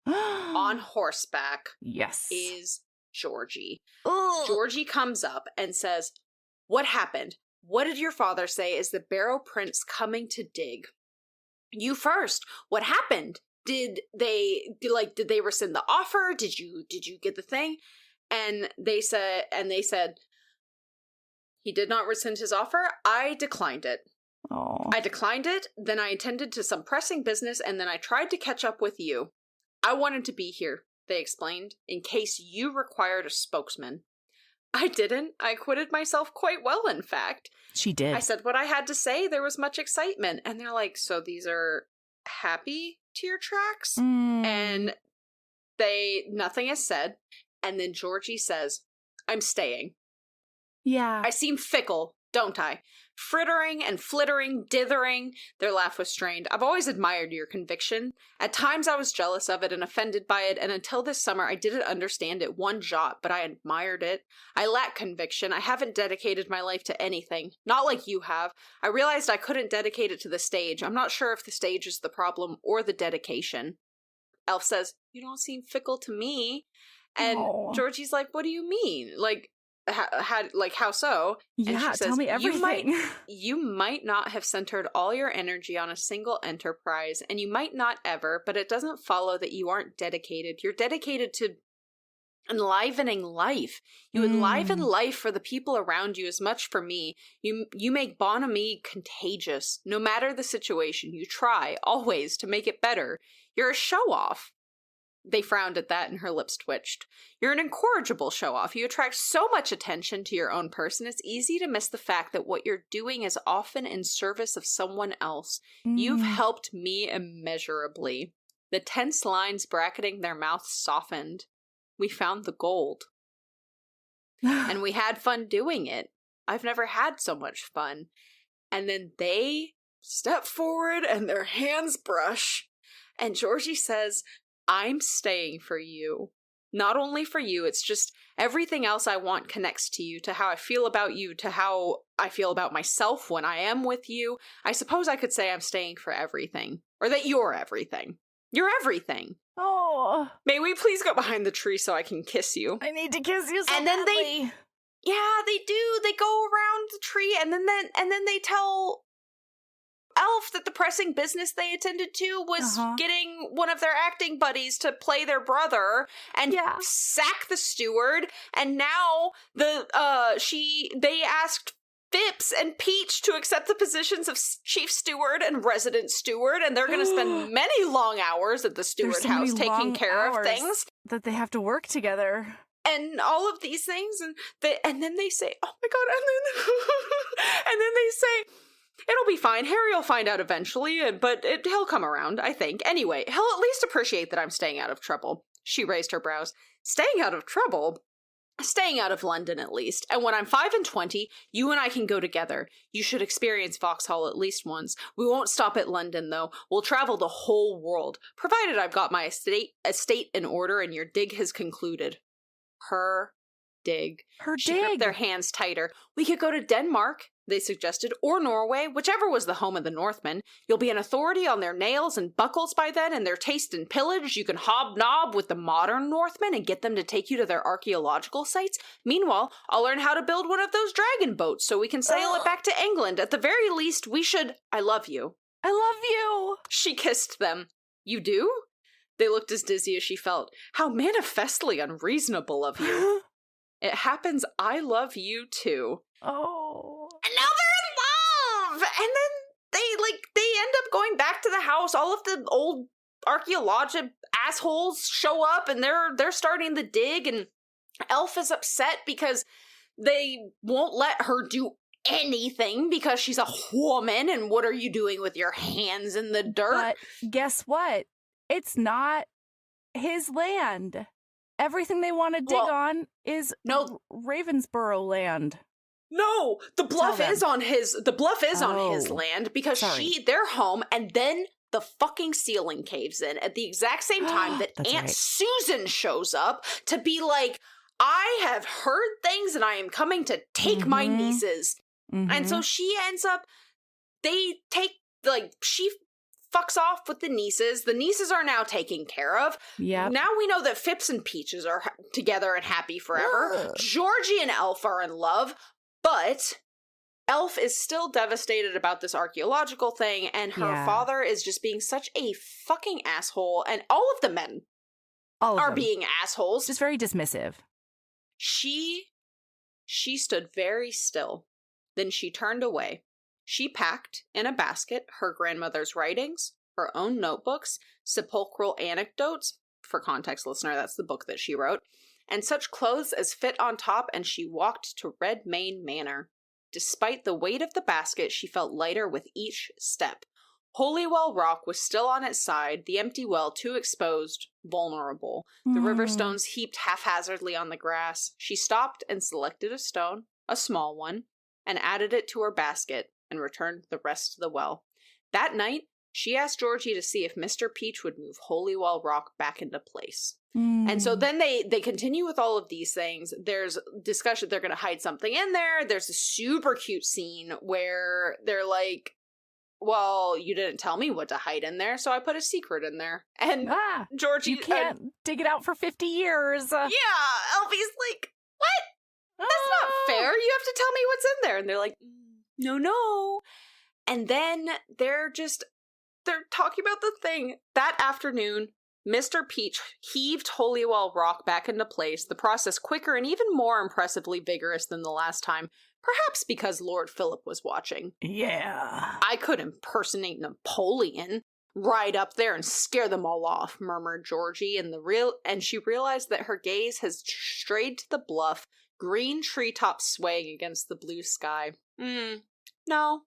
on horseback. Yes. Is Georgie. Ugh. Georgie comes up and says, what happened? What did your father say? Is the Barrow Prince coming to dig? You first. What happened? Did they rescind the offer? Did you get the thing? And they said he did not rescind his offer. I declined it. Oh. I declined it, then I attended to some pressing business, and then I tried to catch up with you. I wanted to be here, they explained, in case you required a spokesman. I didn't. I acquitted myself quite well, in fact. She did. I said what I had to say. There was much excitement. And they're like, so these are happy tear tracks? And nothing is said. And then Georgie says, I'm staying. Yeah. I seem fickle, don't I? Frittering and flittering, dithering. Their laugh was strained. I've always admired your conviction. At times I was jealous of it and offended by it, and until this summer I didn't understand it one jot, but I admired it. I lack conviction. I haven't dedicated my life to anything. Not like you have. I realized I couldn't dedicate it to the stage. I'm not sure if the stage is the problem or the dedication. Elf says, you don't seem fickle to me. And Georgie's like, what do you mean? Like, how so? And Yeah, she says, tell me everything. You might not have centered all your energy on a single enterprise, and you might not ever, but it doesn't follow that you aren't dedicated. You're dedicated to enlivening life. You enliven life for the people around you as much for me. You make bonhomie contagious. No matter the situation, you try, always, to make it better. You're a show-off. They frowned at that and her lips twitched. You're an incorrigible show-off. You attract so much attention to your own person, it's easy to miss the fact that what you're doing is often in service of someone else. You've helped me immeasurably. The tense lines bracketing their mouths softened. We found the gold. And we had fun doing it. I've never had so much fun. And then they step forward and their hands brush. And Georgie says, I'm staying for you. Not only for you, it's just everything else I want connects to you, to how I feel about you, to how I feel about myself when I am with you. I suppose I could say I'm staying for everything. Or that you're everything. You're everything. Oh. May we please go behind the tree so I can kiss you? I need to kiss you so And then badly. Yeah, they do. They go around the tree and then they tell Elf that the pressing business they attended to was getting one of their acting buddies to play their brother and sack the steward. And now they asked Phipps and Peach to accept the positions of chief steward and resident steward, and they're going to spend many long hours at the steward house taking care of things that they have to work together. And all of these things, and then they say, "Oh my god!" And then they say, "It'll be fine. Harry will find out eventually, but he'll come around, I think. Anyway, he'll at least appreciate that I'm staying out of trouble." She raised her brows. "Staying out of trouble? Staying out of London, at least. And when I'm 5 and 20, you and I can go together. You should experience Vauxhall at least once. We won't stop at London, though. We'll travel the whole world, provided I've got my estate in order and your dig has concluded." Her dig. She gripped their hands tighter. "We could go to Denmark," they suggested, "or Norway, whichever was the home of the Northmen. You'll be an authority on their nails and buckles by then, and their taste in pillage. You can hobnob with the modern Northmen and get them to take you to their archaeological sites. Meanwhile, I'll learn how to build one of those dragon boats so we can sail it back to England. At the very least, we should— I love you." I love you. She kissed them. "You do?" They looked as dizzy as she felt. "How manifestly unreasonable of you." "It happens I love you too." Oh. And now they're in love! And then they end up going back to the house. All of the old archaeological assholes show up and they're starting the dig, and Elf is upset because they won't let her do anything because she's a woman, and what are you doing with your hands in the dirt? But guess what? It's not his land. Everything they want to dig on is Ravensborough land. No, the bluff is on his land because they're home, and then the fucking ceiling caves in at the exact same time that Aunt Susan shows up to be like, "I have heard things and I am coming to take my nieces." And so she ends up, she fucks off with the nieces. The nieces are now taken care of. Yeah. Now we know that Phipps and Peaches are together and happy forever. Georgie and Elf are in love, but Elf is still devastated about this archaeological thing, and her father is just being such a fucking asshole, and all of the men are being assholes. Just very dismissive. She stood very still. Then she turned away. She packed in a basket her grandmother's writings, her own notebooks, sepulchral anecdotes, for context, listener, that's the book that she wrote, and such clothes as fit on top, and she walked to Redmayne Manor. Despite the weight of the basket, she felt lighter with each step. Holywell Rock was still on its side, the empty well too exposed, vulnerable. The river stones heaped haphazardly on the grass. She stopped and selected a stone, a small one, and added it to her basket, and returned the rest to the well. That night, she asked Georgie to see if Mr. Peach would move Holywell Rock back into place. And so then they continue with all of these things. There's discussion, they're going to hide something in there. There's a super cute scene where they're like, "Well, you didn't tell me what to hide in there, so I put a secret in there." And Georgie... You can't dig it out for 50 years. Yeah, Elfie's like, "What? That's not fair. You have to tell me what's in there. And they're like, no. And then they're talking about the thing. That afternoon, Mr. Peach heaved Holywell Rock back into place, the process quicker and even more impressively vigorous than the last time, perhaps because Lord Philip was watching. Yeah. I could impersonate Napoleon, ride up there and scare them all off, murmured Georgie, and she realized that her gaze has strayed to the bluff, green treetops swaying against the blue sky. No.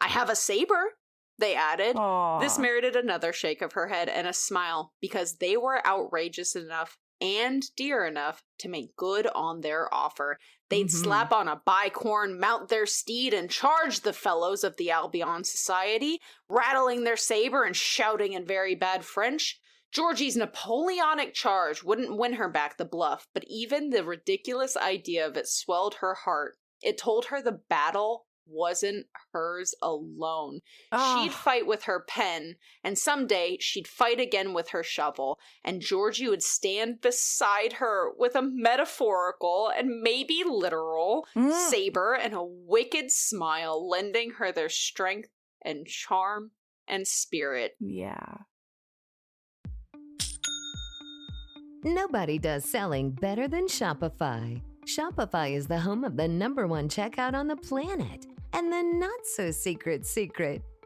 I have a saber, they added. Aww. This merited another shake of her head and a smile, because they were outrageous enough and dear enough to make good on their offer. They'd slap on a bicorn, mount their steed, and charge the fellows of the Albion Society, rattling their saber and shouting in very bad French. Georgie's Napoleonic charge wouldn't win her back the bluff, but even the ridiculous idea of it swelled her heart. It told her the battle wasn't hers alone. She'd fight with her pen, and someday she'd fight again with her shovel, and Georgie would stand beside her with a metaphorical and maybe literal saber and a wicked smile, lending her their strength and charm and spirit. Yeah. Nobody does selling better than Shopify. Shopify is the home of the #1 checkout on the planet. And the not-so-secret,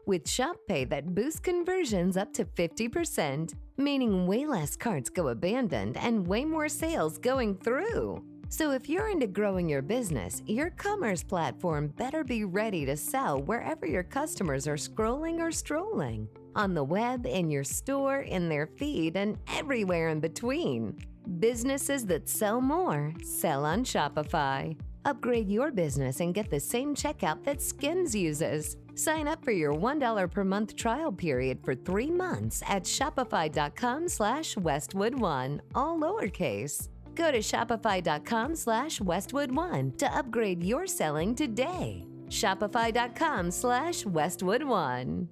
with Shop Pay that boosts conversions up to 50%, meaning way less carts go abandoned and way more sales going through. So if you're into growing your business, your commerce platform better be ready to sell wherever your customers are scrolling or strolling. On the web, in your store, in their feed, and everywhere in between. Businesses that sell more, sell on Shopify. Upgrade your business and get the same checkout that Skims uses. Sign up for your $1 per month trial period for 3 months at shopify.com/Westwood1, all lowercase. Go to shopify.com/Westwood1 to upgrade your selling today. Shopify.com/Westwood1.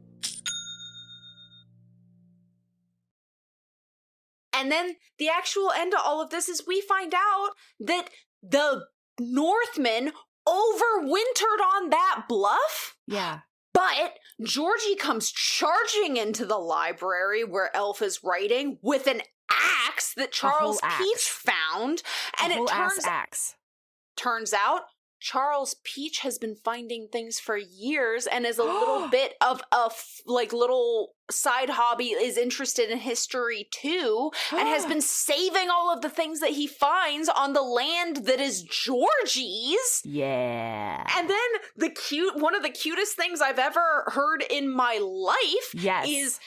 And then the actual end of all of this is we find out that the Northmen overwintered on that bluff. Yeah. But Georgie comes charging into the library where Elf is writing with an axe that Charles Peach found. And it turns out Charles Peach has been finding things for years and is a little bit of a little side hobby, is interested in history too, and has been saving all of the things that he finds on the land that is Georgie's. Yeah. And then one of the cutest things I've ever heard in my life is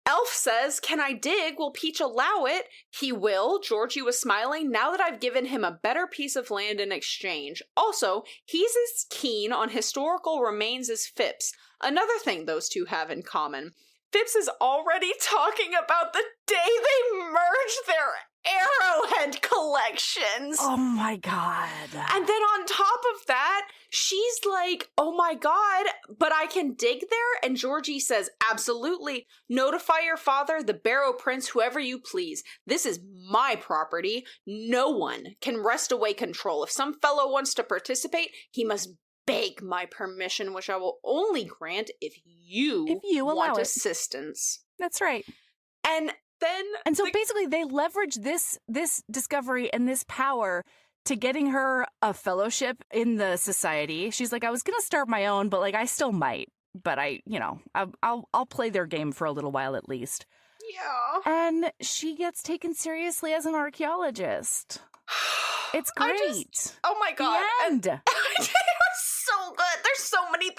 Elf says, "Can I dig? Will Peach allow it?" "He will." Georgie was smiling. "Now that I've given him a better piece of land in exchange. Also, he's as keen on historical remains as Phipps. Another thing those two have in common. Phipps is already talking about the day they merged their Arrowhead collections." Oh my God. And then on top of that, she's like, "Oh my God, but I can dig there?" And Georgie says, "Absolutely. Notify your father, the Barrow Prince, whoever you please. This is my property. No one can wrest away control. If some fellow wants to participate, he must beg my permission, which I will only grant if you want assistance." That's right. And so basically they leverage this discovery and this power to getting her a fellowship in the society. She's like, "I was going to start my own, but I still might. But I'll play their game for a little while at least." Yeah. And she gets taken seriously as an archaeologist. It's great. Oh my God. The end. It was so good. There's so many.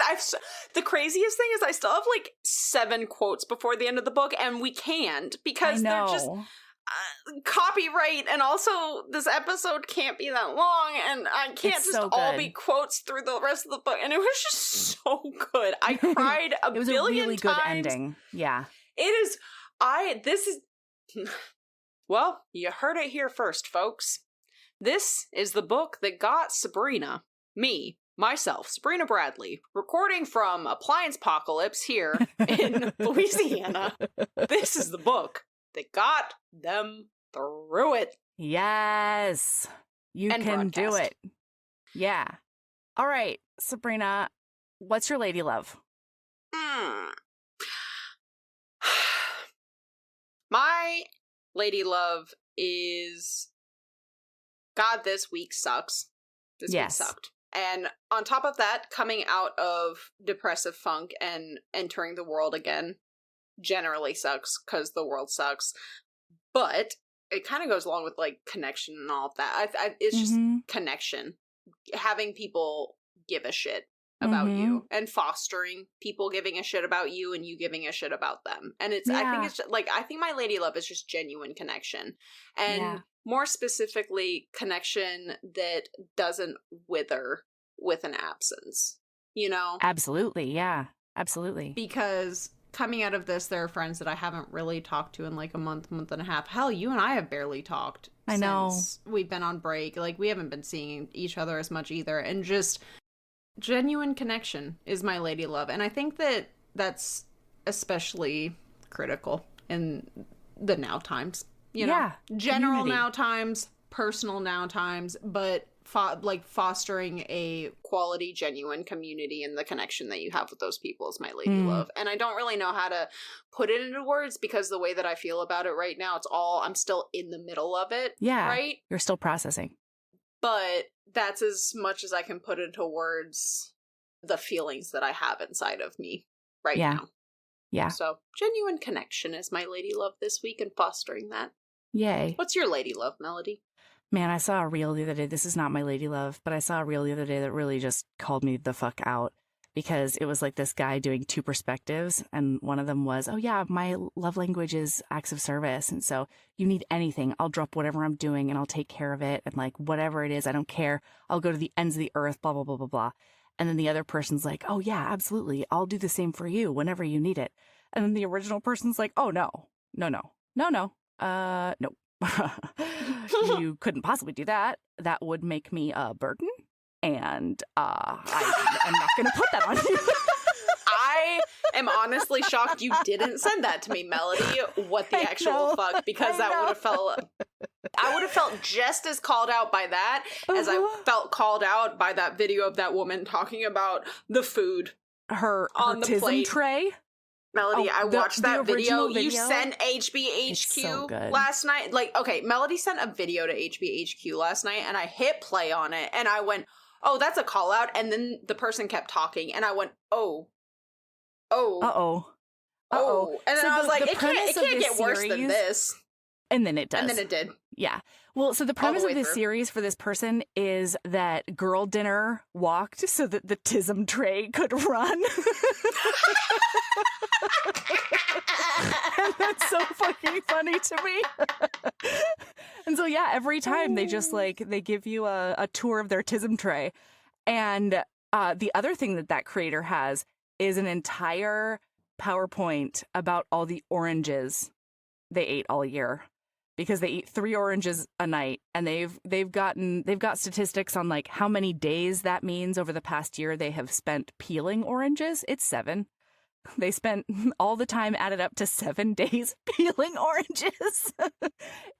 The craziest thing is I still have 7 quotes before the end of the book, and we can't because they're just copyright, and also this episode can't be that long, and I can't all be quotes through the rest of the book. And it was just so good. I cried a billion times. It was a really good ending. Yeah. It is. Well, you heard it here first, folks. This is the book that got Sabrina, myself, Sabrina Bradley, recording from Appliance Apocalypse here in Louisiana. This is the book that got them through it. Yes. You can do it. Yeah. All right, Sabrina, what's your lady love? My lady love is God, this week sucks. This week sucked. And on top of that, coming out of depressive funk and entering the world again generally sucks because the world sucks. But it kind of goes along with like connection and all of that. It's just connection. Having people give a shit about you and fostering people giving a shit about you and you giving a shit about them. And it's, I think it's just, like, I think my lady love is just genuine connection. And more specifically, connection that doesn't wither with an absence, you know? Absolutely. Yeah, absolutely. Because coming out of this, there are friends that I haven't really talked to in like a month and a half. Hell, you and I have barely talked. I know. Since we've been on break. Like, we haven't been seeing each other as much either. And just genuine connection is my lady love. And I think that that's especially critical in the now times. You know? General community. now times, personal now times, but fostering a quality, genuine community and the connection that you have with those people is my lady love. And I don't really know how to put it into words because the way that I feel about it right now, I'm still in the middle of it. Yeah. Right? You're still processing. But that's as much as I can put into words the feelings that I have inside of me right now. Yeah. So genuine connection is my lady love this week and fostering that. Yay. What's your lady love, Melody? Man, I saw a reel the other day. This is not my lady love, but I saw a reel the other day that really just called me the fuck out because it was like this guy doing two perspectives. And one of them was, oh yeah, my love language is acts of service. And so you need anything, I'll drop whatever I'm doing and I'll take care of it. And like, whatever it is, I don't care. I'll go to the ends of the earth, blah, blah, blah, blah, blah. And then the other person's like, oh yeah, absolutely. I'll do the same for you whenever you need it. And then the original person's like, oh no. You couldn't possibly do that. That would make me a burden. And I am not going to put that on you. I am honestly shocked you didn't send that to me, Melody. What the actual fuck? Because that would have felt... I would have felt just as called out by that as I felt called out by that video of that woman talking about the food. Her on the tism plate. Tray. Melody, I watched that video. You sent It's HBHQ so good. last night. Like, okay, Melody sent a video to HBHQ last night, and I hit play on it, and I went, oh, that's a call out. And then the person kept talking, and I went, oh. Uh-oh. And then So I was like, it premise can't of this get worse than series- this. And then it does. And then it did. Yeah. Well, so the premise way of this through. series for this person is that girl dinner walked so that the tism tray could run. And that's so fucking funny to me. And so, yeah, every time they just they give you a tour of their tism tray. And the other thing that creator has is an entire PowerPoint about all the oranges they ate all year. Because they eat 3 oranges a night, and they've got statistics on like how many days that means over the past year they have spent peeling oranges. It's 7. They spent all the time added up to 7 days peeling oranges.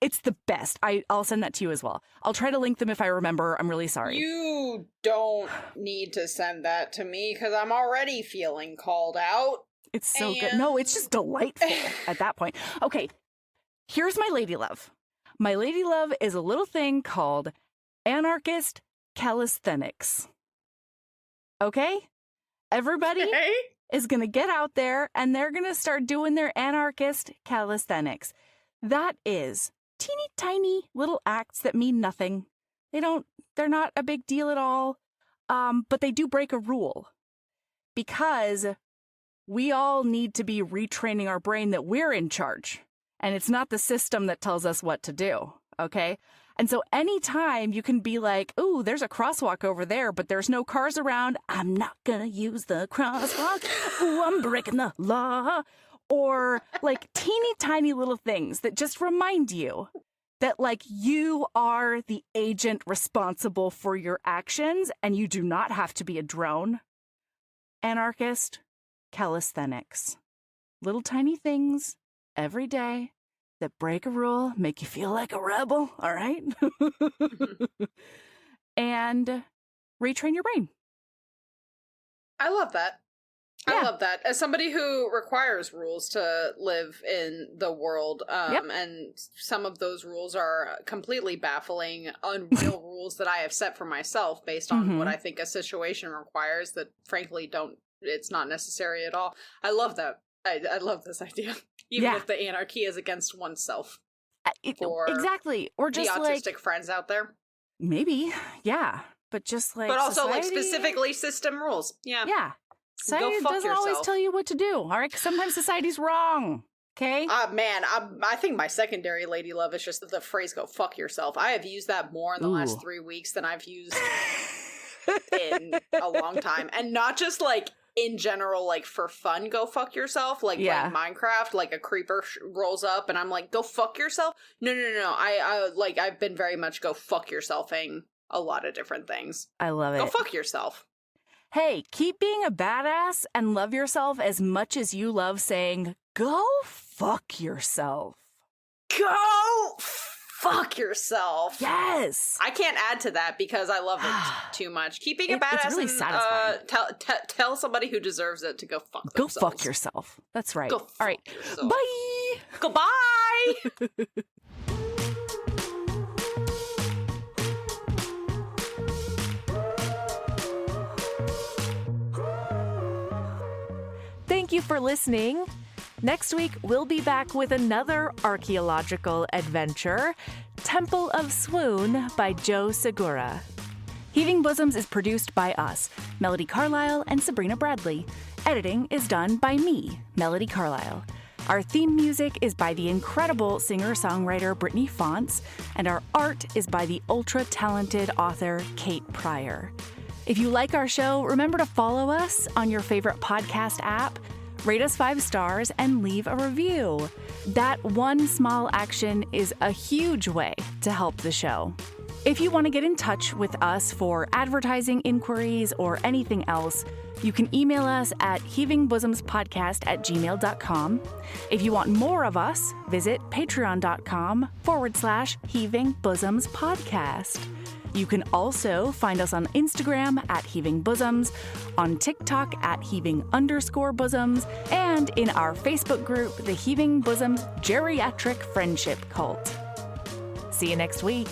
It's the best. I'll send that to you as well. I'll try to link them if I remember. I'm really sorry. You don't need to send that to me because I'm already feeling called out. It's so good. No, it's just delightful at that point. Okay. Here's my lady love. My lady love is a little thing called anarchist calisthenics. Okay? Everybody is going to get out there and they're going to start doing their anarchist calisthenics. That is teeny tiny little acts that mean nothing. They're not a big deal at all. But they do break a rule because we all need to be retraining our brain that we're in charge. And it's not the system that tells us what to do, okay? And so anytime you can be like, ooh, there's a crosswalk over there, but there's no cars around, I'm not gonna use the crosswalk. Ooh, I'm breaking the law. Or like teeny tiny little things that just remind you that like you are the agent responsible for your actions and you do not have to be a drone. Anarchist calisthenics. Little tiny things every day that break a rule, make you feel like a rebel, all right? And retrain your brain. I love that. Yeah. I love that. As somebody who requires rules to live in the world, and some of those rules are completely baffling, unreal rules that I have set for myself based on what I think a situation requires that frankly it's not necessary at all. I love that. I love this idea. Even if the anarchy is against oneself. Exactly. Or just the autistic friends out there. Maybe. Yeah. But just like But also society, specifically system rules. Yeah. Yeah. Society doesn't always tell you what to do. All right. Sometimes society's wrong. Okay. Man, I think my secondary lady love is just the phrase "go fuck yourself." I have used that more in the last 3 weeks than I've used in a long time, and not just like in general, like for fun. Go fuck yourself, like Minecraft, like a creeper rolls up, and I'm like, "Go fuck yourself." No. I've been very much go fuck yourselfing a lot of different things. I love it. Go fuck yourself. Hey, keep being a badass and love yourself as much as you love saying, go fuck yourself. Go fuck yourself. Yes. I can't add to that because I love it too much. Keep being a badass. It's really satisfying. Tell somebody who deserves it to go fuck themselves. Go fuck yourself. That's right. Go fuck All right. yourself. Bye. Goodbye. Thank you for listening. Next week, we'll be back with another archaeological adventure, Temple of Swoon by Joe Segura. Heaving Bosoms is produced by us, Melody Carlisle and Sabrina Bradley. Editing is done by me, Melody Carlisle. Our theme music is by the incredible singer-songwriter Brittany Fonts, and our art is by the ultra-talented author Kate Pryor. If you like our show, remember to follow us on your favorite podcast app, rate us 5 stars, and leave a review. That one small action is a huge way to help the show. If you want to get in touch with us for advertising inquiries or anything else, you can email us at heavingbosomspodcast@gmail.com. If you want more of us, visit patreon.com/heavingbosomspodcast. You can also find us on Instagram at Heaving Bosoms, on TikTok at Heaving_Bosoms, and in our Facebook group, the Heaving Bosoms Geriatric Friendship Cult. See you next week.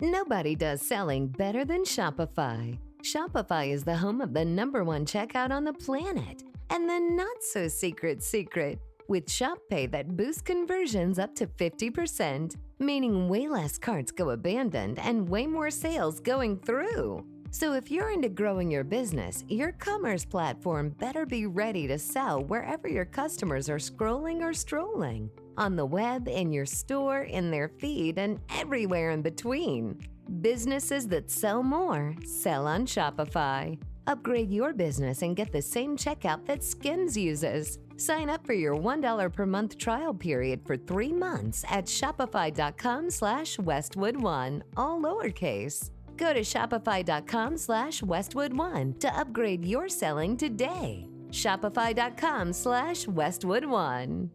Nobody does selling better than Shopify. Shopify is the home of the #1 checkout on the planet. And the not-so-secret secret, with Shop Pay that boosts conversions up to 50%, meaning way less carts go abandoned and way more sales going through. So if you're into growing your business, your commerce platform better be ready to sell wherever your customers are scrolling or strolling. On the web, in your store, in their feed, and everywhere in between. Businesses that sell more sell on Shopify. Upgrade your business and get the same checkout that Skims uses. Sign up for your $1 per month trial period for 3 months at shopify.com/Westwood1, all lowercase. Go to shopify.com/Westwood1 to upgrade your selling today. Shopify.com/Westwood1.